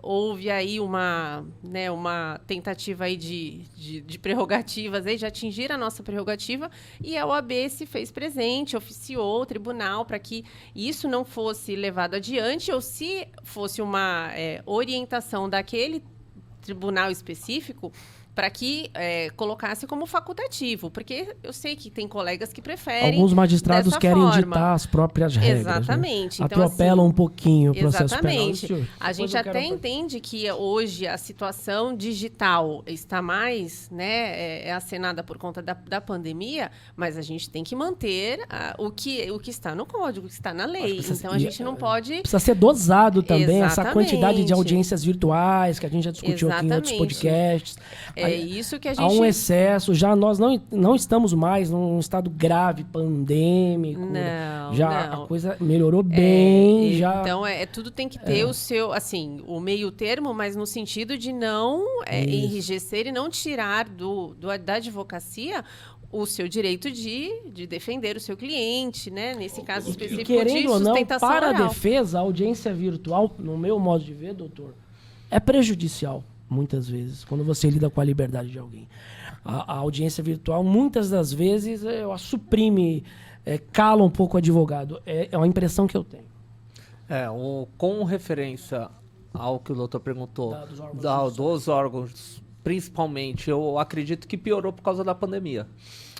houve aí uma tentativa aí de prerrogativas, aí, de atingir a nossa prerrogativa, e a OAB se fez presente, oficiou o tribunal para que isso não fosse levado adiante, ou se fosse uma orientação daquele tribunal específico, para que colocasse como facultativo, porque eu sei que tem colegas que preferem. Alguns magistrados querem ditar as próprias regras. Exatamente. Né? Então, atropelam um pouquinho o processo penal. Exatamente. A gente até entende que hoje a situação digital está mais, né, acenada por conta da pandemia, mas a gente tem que manter o que está no código, o que está na lei. Então, a gente não pode... Precisa ser dosado também essa quantidade de audiências virtuais que a gente já discutiu aqui em outros podcasts. É isso que a gente... Há um excesso, já nós não estamos mais num estado grave, pandêmico. A coisa melhorou bem. Então, tudo tem que ter o seu, assim, o meio termo, mas no sentido de não enrijecer e não tirar da advocacia o seu direito de defender o seu cliente, né? Nesse caso específico de sustentação oral. Para a defesa, a audiência virtual, no meu modo de ver, doutor, é prejudicial. Muitas vezes, quando você lida com a liberdade de alguém. A audiência virtual, muitas das vezes, ela suprime, cala um pouco o advogado. É uma impressão que eu tenho. Com referência ao que o doutor perguntou, dos órgãos, principalmente, eu acredito que piorou por causa da pandemia.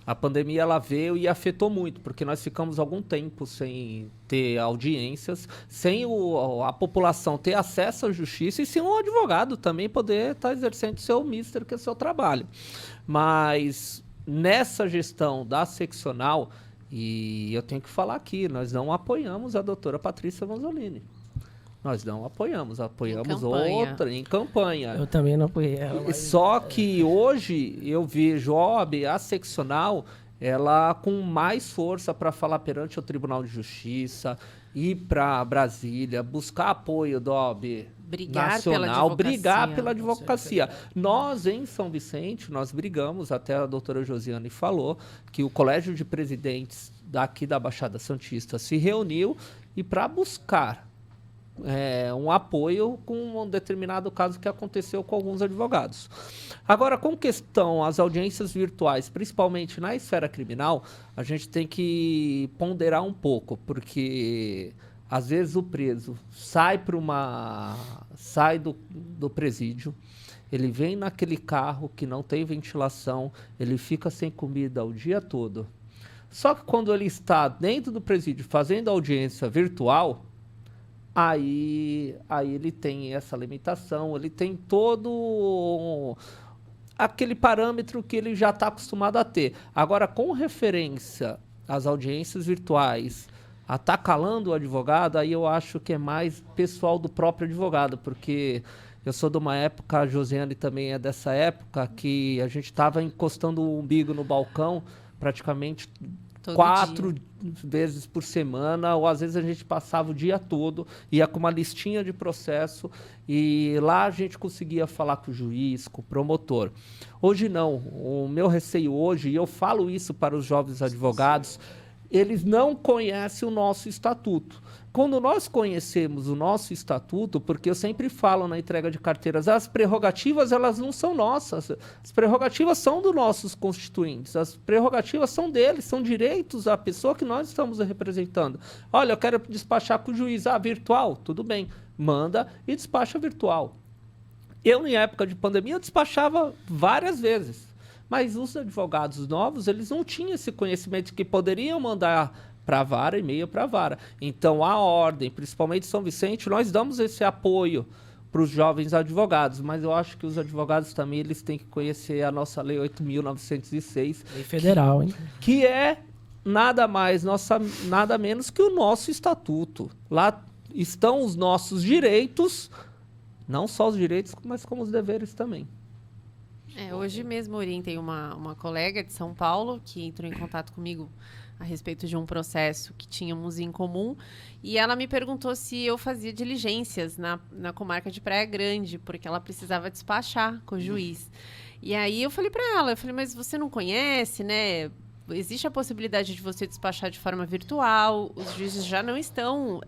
A pandemia ela veio e afetou muito, porque nós ficamos algum tempo sem ter audiências, sem a população ter acesso à justiça e sem o advogado também poder estar exercendo seu mister, que é o seu trabalho. Mas nessa gestão da seccional, e eu tenho que falar aqui, nós não apoiamos a doutora Patrícia Vanzolini. Nós não apoiamos outra em campanha. Eu também não apoiei ela. Só que hoje eu vejo a seccional ela com mais força para falar perante o Tribunal de Justiça, ir para Brasília, buscar apoio da OAB nacional, brigar pela advocacia. Nós, em São Vicente, nós brigamos, até a doutora Josiane falou, que o Colégio de Presidentes daqui da Baixada Santista se reuniu e para buscar um apoio com um determinado caso que aconteceu com alguns advogados. Agora, com questão às audiências virtuais, principalmente na esfera criminal, a gente tem que ponderar um pouco, porque às vezes o preso sai do presídio, ele vem naquele carro que não tem ventilação, ele fica sem comida o dia todo. Só que quando ele está dentro do presídio fazendo audiência virtual, aí ele tem essa limitação, ele tem todo aquele parâmetro que ele já está acostumado a ter. Agora, com referência às audiências virtuais, a estar calando o advogado, aí eu acho que é mais pessoal do próprio advogado, porque eu sou de uma época, a Josiane também é dessa época, que a gente estava encostando o umbigo no balcão praticamente todo 4 vezes por semana, ou às vezes a gente passava o dia todo, ia com uma listinha de processo, e lá a gente conseguia falar com o juiz, com o promotor. Hoje não. O meu receio hoje, e eu falo isso para os jovens advogados, eles não conhecem o nosso estatuto. Quando nós conhecemos o nosso estatuto, porque eu sempre falo na entrega de carteiras, as prerrogativas elas não são nossas, as prerrogativas são dos nossos constituintes, as prerrogativas são deles, são direitos da pessoa que nós estamos representando. Olha, eu quero despachar com o juiz, virtual, tudo bem, manda e despacha virtual. Eu, em época de pandemia, eu despachava várias vezes, mas os advogados novos, eles não tinham esse conhecimento que poderiam mandar para a vara, e-mail para a vara. Então, a ordem, principalmente São Vicente, nós damos esse apoio para os jovens advogados, mas eu acho que os advogados também eles têm que conhecer a nossa Lei 8.906. Lei federal, hein? Que é nada mais, nada menos que o nosso estatuto. Lá estão os nossos direitos, não só os direitos, mas como os deveres também. Hoje mesmo orientei uma colega de São Paulo que entrou em contato comigo a respeito de um processo que tínhamos em comum, e ela me perguntou se eu fazia diligências na comarca de Praia Grande, porque ela precisava despachar com o juiz. E aí eu falei para ela, mas você não conhece, né? Existe a possibilidade de você despachar de forma virtual, os juízes já não estão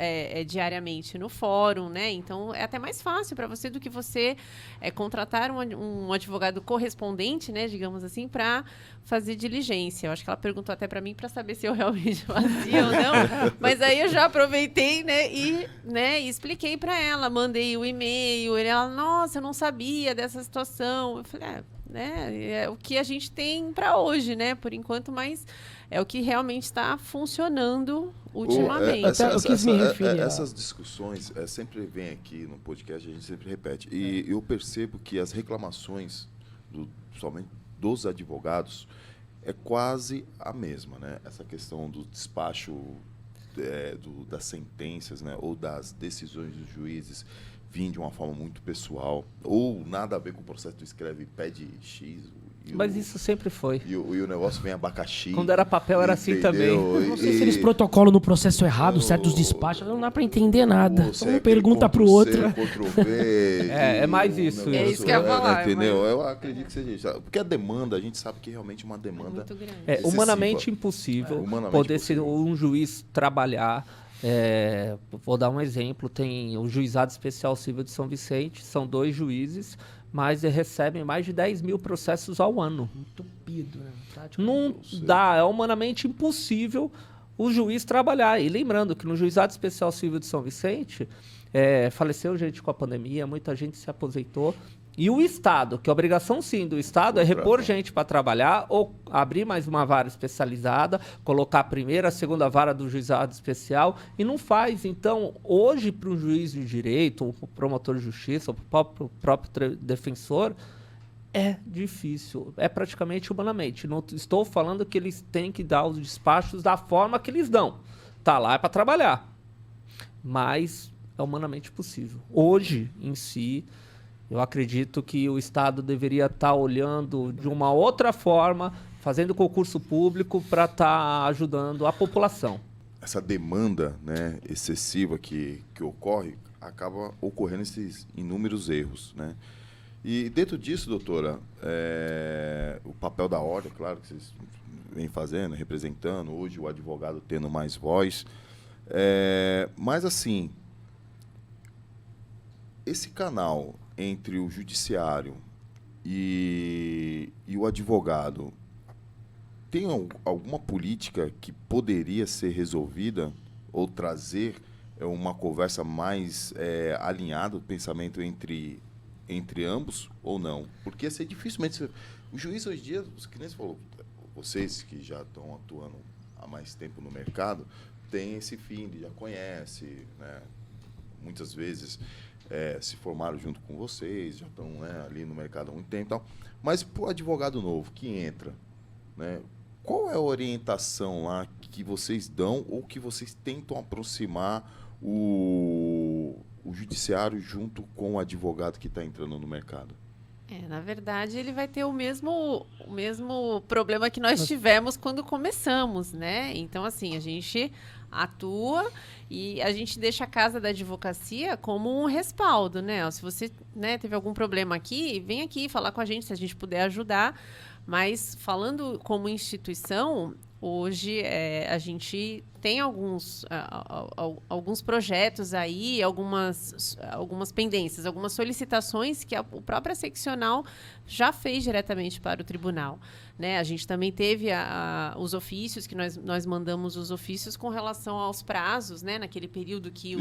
diariamente no fórum, né? Então, é até mais fácil para você do que você contratar um advogado correspondente, né, digamos assim, para fazer diligência. Eu acho que ela perguntou até para mim para saber se eu realmente fazia ou não, mas aí eu já aproveitei, e expliquei para ela, mandei o e-mail, ela, nossa, eu não sabia dessa situação. Eu falei, é o que a gente tem para hoje, né? Por enquanto, mas é o que realmente está funcionando ultimamente. Essas discussões sempre vêm aqui no podcast, a gente sempre repete. E eu percebo que as reclamações, somente dos advogados, é quase a mesma, né? Essa questão do despacho das sentenças, né? Ou das decisões dos juízes vir de uma forma muito pessoal, ou nada a ver com o processo, tu escreve pede X. Mas isso sempre foi. E o negócio vem abacaxi. Quando era papel era assim também. Eu não sei se eles protocolam no processo errado, certos despachos, não dá para entender nada. Um pergunta para o outro. É mais isso. É isso que eu ia falar. Entendeu? Eu acredito que seja isso. Porque a demanda, a gente sabe que realmente uma demanda muito grande. Humanamente impossível poder ser um juiz trabalhar. Vou dar um exemplo, tem o Juizado Especial Civil de São Vicente, são 2 juízes, mas recebem mais de 10 mil processos ao ano. Entupido, né? Não dá, é humanamente impossível o juiz trabalhar. E lembrando que no Juizado Especial Civil de São Vicente, faleceu gente com a pandemia, muita gente se aposentou. E o Estado, que a obrigação sim do Estado é repor gente para trabalhar ou abrir mais uma vara especializada, colocar a primeira, a segunda vara do juizado especial e não faz. Então, hoje, para um juiz de direito, o promotor de justiça, o próprio defensor, é difícil. É praticamente humanamente. Não estou falando que eles têm que dar os despachos da forma que eles dão. Tá lá para trabalhar. Mas é humanamente possível. Hoje, em si, eu acredito que o Estado deveria estar olhando de uma outra forma, fazendo concurso público para estar ajudando a população. Essa demanda, né, excessiva que ocorre, acaba ocorrendo esses inúmeros erros, né? E dentro disso, doutora, o papel da ordem, claro que vocês vêm fazendo, representando, hoje o advogado tendo mais voz, mas assim, esse canal entre o judiciário e o advogado, tem alguma política que poderia ser resolvida ou trazer uma conversa mais alinhada, o pensamento entre ambos ou não? Porque assim, dificilmente... O juiz hoje em dia, que nem você falou, vocês que já estão atuando há mais tempo no mercado, tem esse feeling, já conhece, né? Muitas vezes se formaram junto com vocês, já estão, né, ali no mercado há muito tempo e tal. Mas para o advogado novo que entra, né, qual é a orientação lá que vocês dão ou que vocês tentam aproximar o judiciário junto com o advogado que está entrando no mercado? Na verdade, ele vai ter o mesmo problema que nós tivemos quando começamos, né? Então, assim, a gente atua e a gente deixa a Casa da Advocacia como um respaldo, né? Se você, né, teve algum problema aqui, vem aqui falar com a gente, se a gente puder ajudar. Mas, falando como instituição, hoje a gente tem alguns projetos aí, algumas pendências, algumas solicitações que a própria seccional já fez diretamente para o tribunal, né? A gente também teve os ofícios, que nós mandamos os ofícios com relação aos prazos, né? Naquele período que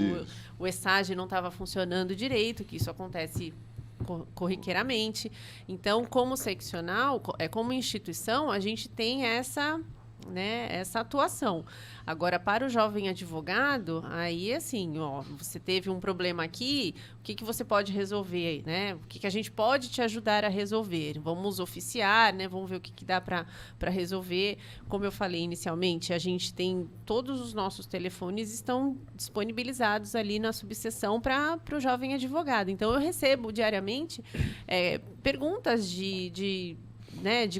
o ESAGE não estava funcionando direito, que isso acontece corriqueiramente. Então, como seccional, como instituição, a gente tem essa atuação. Agora, para o jovem advogado, aí, assim, você teve um problema aqui, o que você pode resolver, né? O que a gente pode te ajudar a resolver? Vamos oficiar, né? Vamos ver o que dá para resolver. Como eu falei inicialmente, a gente tem todos os nossos telefones estão disponibilizados ali na subseção para o jovem advogado. Então, eu recebo diariamente perguntas de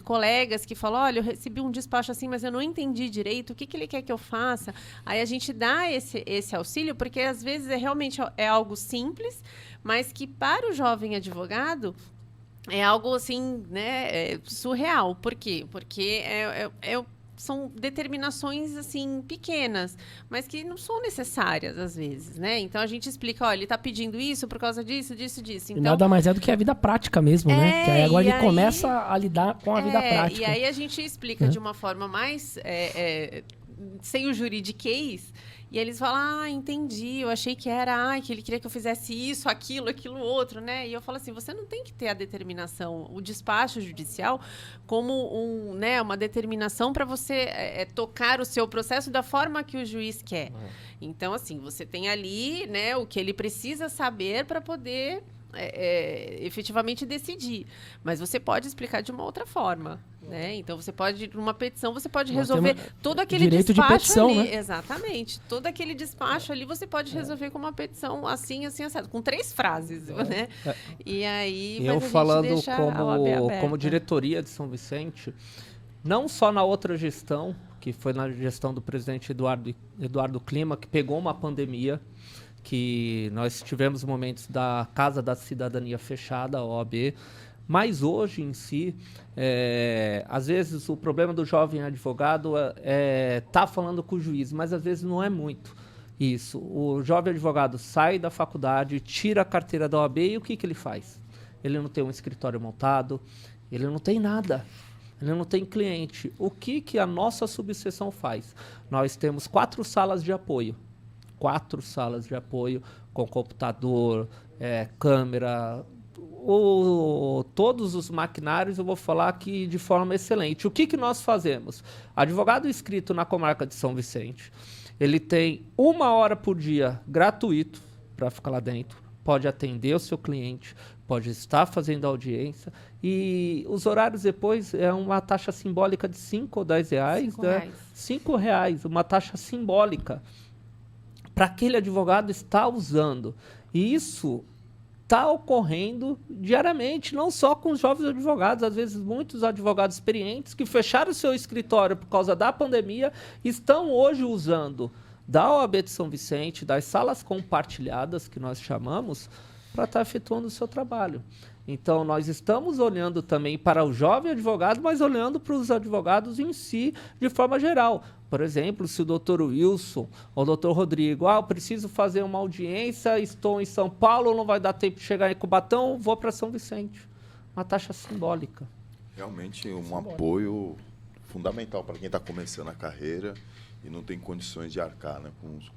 colegas que falam, olha, eu recebi um despacho assim, mas eu não entendi direito, o que ele quer que eu faça? Aí a gente dá esse auxílio, porque às vezes realmente é algo simples, mas que para o jovem advogado é algo assim, né, surreal. Por quê? Porque são determinações assim pequenas, mas que não são necessárias às vezes, né? Então a gente explica, olha, ele está pedindo isso por causa disso. Então, e nada mais é do que a vida prática mesmo, né? Que aí agora ele começa a lidar com a vida prática. E aí a gente explica de uma forma mais sem o juridiquês. E eles falam, entendi, eu achei que era, que ele queria que eu fizesse isso, aquilo outro, né? E eu falo assim, você não tem que ter a determinação, o despacho judicial como uma determinação para você tocar o seu processo da forma que o juiz quer. Então, assim, você tem ali, né, o que ele precisa saber para poder efetivamente decidir. Mas você pode explicar de uma outra forma, né? Então, você pode, numa petição, você pode resolver todo aquele direito despacho de petição, ali. né? Exatamente. Todo aquele despacho ali, você pode resolver com uma petição assim, assado, com 3 frases, né? E aí, eu falando como diretoria de São Vicente, não só na outra gestão, que foi na gestão do presidente Eduardo Klima, que pegou uma pandemia, que nós tivemos momentos da Casa da Cidadania fechada, a OAB, mas hoje em si, às vezes o problema do jovem advogado tá falando com o juiz, mas às vezes não é muito isso. O jovem advogado sai da faculdade, tira a carteira da OAB e o que ele faz? Ele não tem um escritório montado, ele não tem nada. Ele não tem cliente. O que a nossa subseção faz? Nós temos 4 salas de apoio. 4 salas de apoio com computador, câmera, todos os maquinários, eu vou falar aqui de forma excelente. O que nós fazemos? Advogado inscrito na comarca de São Vicente, ele tem 1 hora por dia gratuito para ficar lá dentro, pode atender o seu cliente, pode estar fazendo audiência, e os horários depois é uma taxa simbólica de 5 ou 10 reais, né? 5 reais, uma taxa simbólica para aquele advogado estar usando. E isso está ocorrendo diariamente, não só com os jovens advogados, às vezes muitos advogados experientes que fecharam o seu escritório por causa da pandemia estão hoje usando da OAB de São Vicente, das salas compartilhadas, que nós chamamos, para estar efetuando o seu trabalho. Então, nós estamos olhando também para o jovem advogado, mas olhando para os advogados em si, de forma geral. Por exemplo, se o doutor Wilson ou o doutor Rodrigo, eu preciso fazer uma audiência, estou em São Paulo, não vai dar tempo de chegar em Cubatão, vou para São Vicente. Uma taxa simbólica. Realmente um apoio fundamental para quem está começando a carreira e não tem condições de arcar, né, com os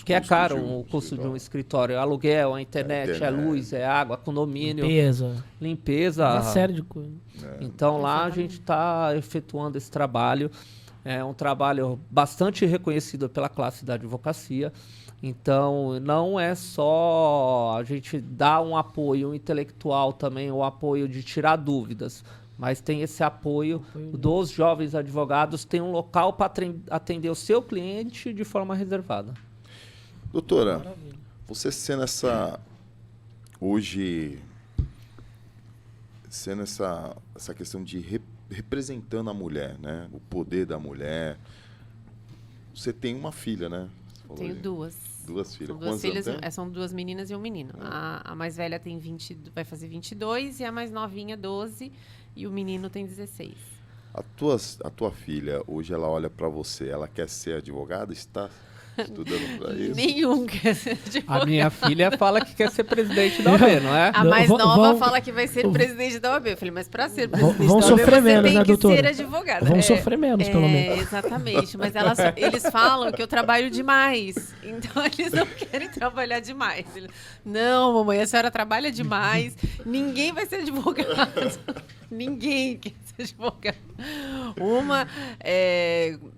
que é caro o custo de um escritório. Aluguel, a internet, é luz, é água, condomínio. Limpeza. Uma série de coisas. Então, lá a gente está efetuando esse trabalho. É um trabalho bastante reconhecido pela classe da advocacia. Então, não é só a gente dar um apoio intelectual também, o apoio de tirar dúvidas, mas tem esse apoio dos jovens advogados, tem um local para atender o seu cliente de forma reservada. Doutora, você sendo essa questão de representando a mulher, né? O poder da mulher. Você tem uma filha, né? Tenho duas. Duas filhas. São duas filhas, são 2 meninas e um menino. A mais velha tem vai fazer 22 e a mais novinha 12 e o menino tem 16. A tua filha, hoje ela olha para você, ela quer ser advogada? Está estudando para isso? Nenhum quer ser advogado. A minha filha fala que quer ser presidente da OAB, não é? A mais nova fala que vai ser presidente da OAB. Eu falei, mas para ser presidente da OAB, sofrer menos, você tem né, que doutora? ser advogada. Vão sofrer menos, pelo menos. Exatamente. Mas eles falam que eu trabalho demais. Então, eles não querem trabalhar demais. Não, mamãe, a senhora trabalha demais. Ninguém vai ser advogado. Ninguém quer ser advogado. Uma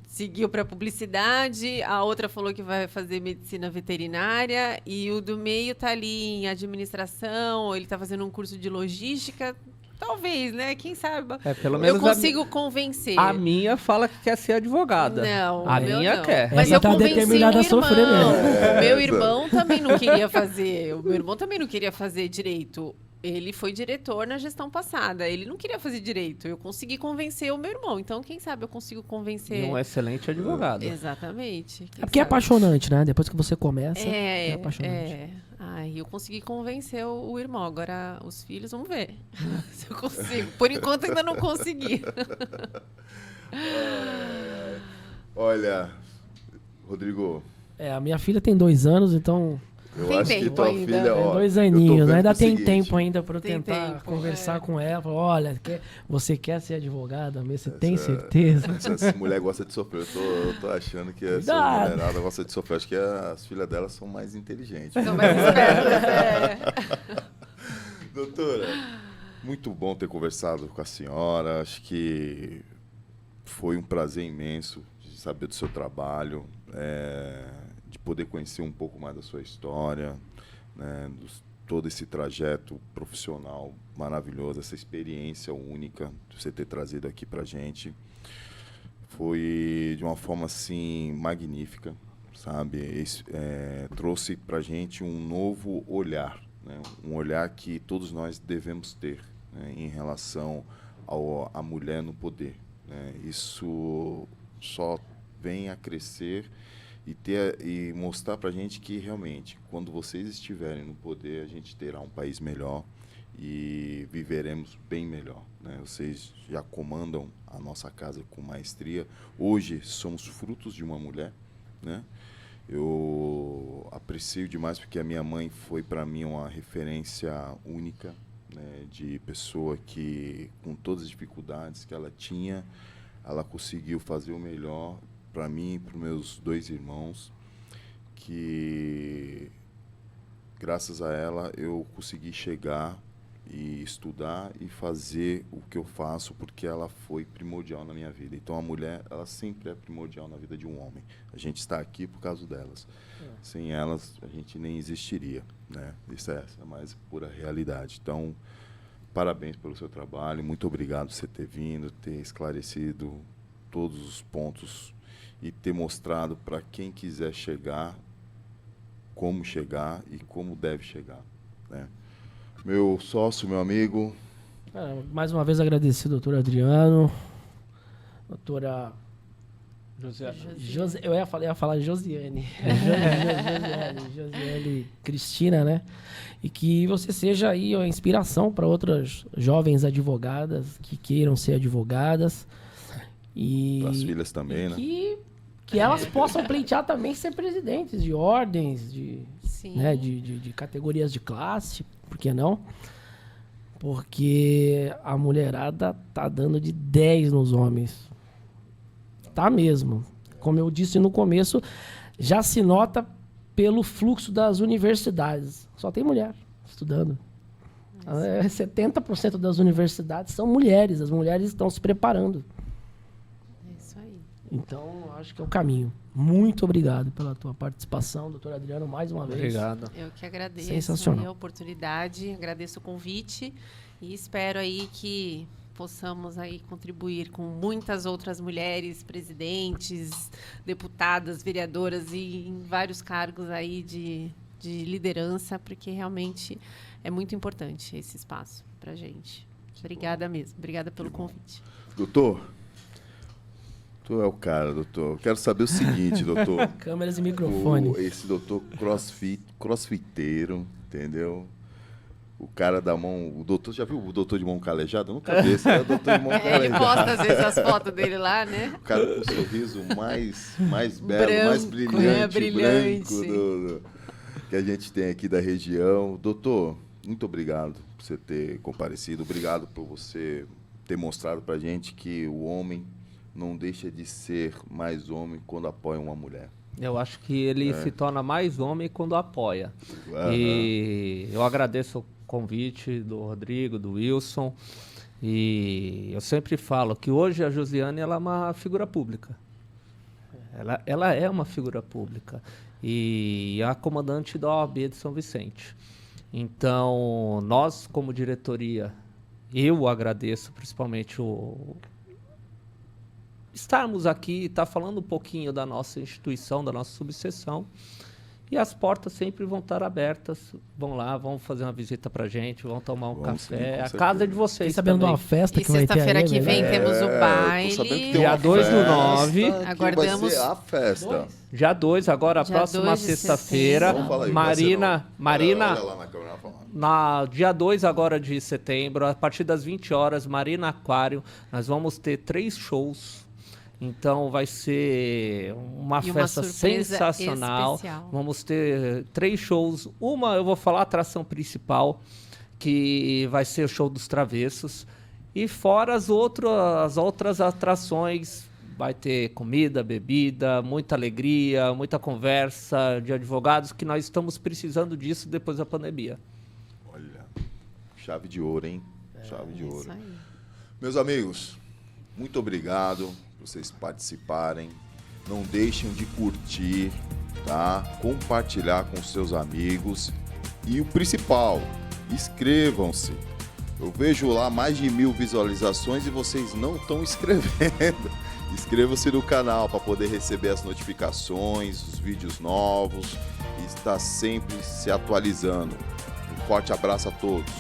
seguiu para publicidade, a outra falou que vai fazer medicina veterinária e o do meio está ali em administração, ele está fazendo um curso de logística. Talvez, né? Quem sabe? Pelo menos eu consigo convencer. A minha fala que quer ser advogada. Não, a minha não quer. Mas eu convenci determinada a sofrer mesmo. O meu irmão também não queria fazer. O meu irmão também não queria fazer direito. Ele foi diretor na gestão passada. Ele não queria fazer direito. Eu consegui convencer o meu irmão. Então, quem sabe eu consigo convencer... E um excelente advogado. Exatamente. Porque é apaixonante, né? Depois que você começa, é apaixonante. Ai, eu consegui convencer o irmão. Agora, os filhos, vamos ver se eu consigo. Por enquanto, ainda não consegui. Olha, Rodrigo... A minha filha tem 2 anos, então... Eu acho que tua filha, tem 2 aninhos, ainda tem tempo ainda para eu tentar conversar com ela. Falar, olha, você quer ser advogada mesmo? Você tem certeza? Essa mulher gosta de sofrer. Eu tô achando que essa mulherada gosta de sofrer. Acho que as filhas delas são mais inteligentes. São mais espertas, Doutora, muito bom ter conversado com a senhora. Acho que foi um prazer imenso de saber do seu trabalho. De poder conhecer um pouco mais da sua história, né, todo esse trajeto profissional maravilhoso, essa experiência única de você ter trazido aqui para a gente. Foi de uma forma assim magnífica, sabe? Trouxe para a gente um novo olhar, né, um olhar que todos nós devemos ter, né, em relação à mulher no poder, né? Isso só vem a crescer e mostrar para a gente que, realmente, quando vocês estiverem no poder, a gente terá um país melhor e viveremos bem melhor, né? Vocês já comandam a nossa casa com maestria. Hoje, somos frutos de uma mulher, né? Eu aprecio demais porque a minha mãe foi, para mim, uma referência única, né, de pessoa que, com todas as dificuldades que ela tinha, ela conseguiu fazer o melhor para mim e para os meus 2 irmãos, que, graças a ela, eu consegui chegar e estudar e fazer o que eu faço, porque ela foi primordial na minha vida. Então, a mulher, ela sempre é primordial na vida de um homem. A gente está aqui por causa delas. Sem elas, a gente nem existiria, né? Isso é a mais pura realidade. Então, parabéns pelo seu trabalho. Muito obrigado por você ter vindo, ter esclarecido todos os pontos e ter mostrado para quem quiser chegar, como chegar e como deve chegar, né? Meu sócio, meu amigo. Mais uma vez agradecer, doutor Adriano, doutora... eu ia falar Josiane. Josiane Cristina, né? E que você seja aí a inspiração para outras jovens advogadas que queiram ser advogadas. E para as filhas também, né? Que elas possam pleitear também ser presidentes de ordens, de categorias de classe, por que não? Porque a mulherada tá dando de 10 nos homens. Tá mesmo. Como eu disse no começo, já se nota pelo fluxo das universidades. Só tem mulher estudando. 70% das universidades são mulheres. As mulheres estão se preparando. É isso aí. Então, acho que é o caminho. Muito obrigado pela tua participação, doutor Adriano, mais uma vez. Obrigado. Eu que agradeço Sensacional. a oportunidade, agradeço o convite e espero aí que possamos aí contribuir com muitas outras mulheres, presidentes, deputadas, vereadoras e em vários cargos aí de liderança, porque realmente é muito importante esse espaço para a gente. Obrigada mesmo. Obrigada pelo convite. Doutor, tu é o cara, doutor. Eu quero saber o seguinte, doutor. Câmeras e microfone. Esse doutor crossfiteiro, entendeu? O cara da mão... O doutor, já viu o doutor de mão calejada? Eu nunca vi esse cara, doutor de mão calejada. Ele posta às vezes as fotos dele lá, né? O cara com o sorriso mais belo, branco, mais brilhante. Branco que a gente tem aqui da região. Doutor, muito obrigado por você ter comparecido. Obrigado por você ter mostrado pra gente que o homem não deixa de ser mais homem quando apoia uma mulher. Eu acho que ele se torna mais homem quando apoia. E eu agradeço o convite do Rodrigo, do Wilson. E eu sempre falo que hoje a Josiane ela é uma figura pública. Ela é uma figura pública. E é a comandante da OAB de São Vicente. Então, nós, como diretoria, eu agradeço principalmente estarmos aqui e estar falando um pouquinho da nossa instituição, da nossa subseção. E as portas sempre vão estar abertas. Vão lá, vão fazer uma visita pra gente, vão tomar um café. A casa é de vocês. Fiquei sabendo de uma festa que vai ter aí. Sexta-feira que vem temos o baile. Dia 2/9. Aguardamos. Vai ser a festa. Dia 2, agora, a próxima sexta-feira. Marina. Olha lá na câmera, Dia 2 agora de setembro, a partir das 20 horas, Marina Aquário. Nós vamos ter 3 shows. Então vai ser uma festa sensacional. Especial. Vamos ter 3 shows. Eu vou falar a atração principal, que vai ser o show dos Travessos. E fora as outras atrações, vai ter comida, bebida, muita alegria, muita conversa de advogados, que nós estamos precisando disso depois da pandemia. Olha, chave de ouro, hein? Chave de ouro. Isso aí. Meus amigos, muito obrigado por vocês participarem. Não deixem de curtir, tá? Compartilhar com seus amigos. E o principal, inscrevam-se. Eu vejo lá mais de 1000 visualizações e vocês não estão inscrevendo. Inscreva-se no canal para poder receber as notificações, os vídeos novos e estar sempre se atualizando. Um forte abraço a todos.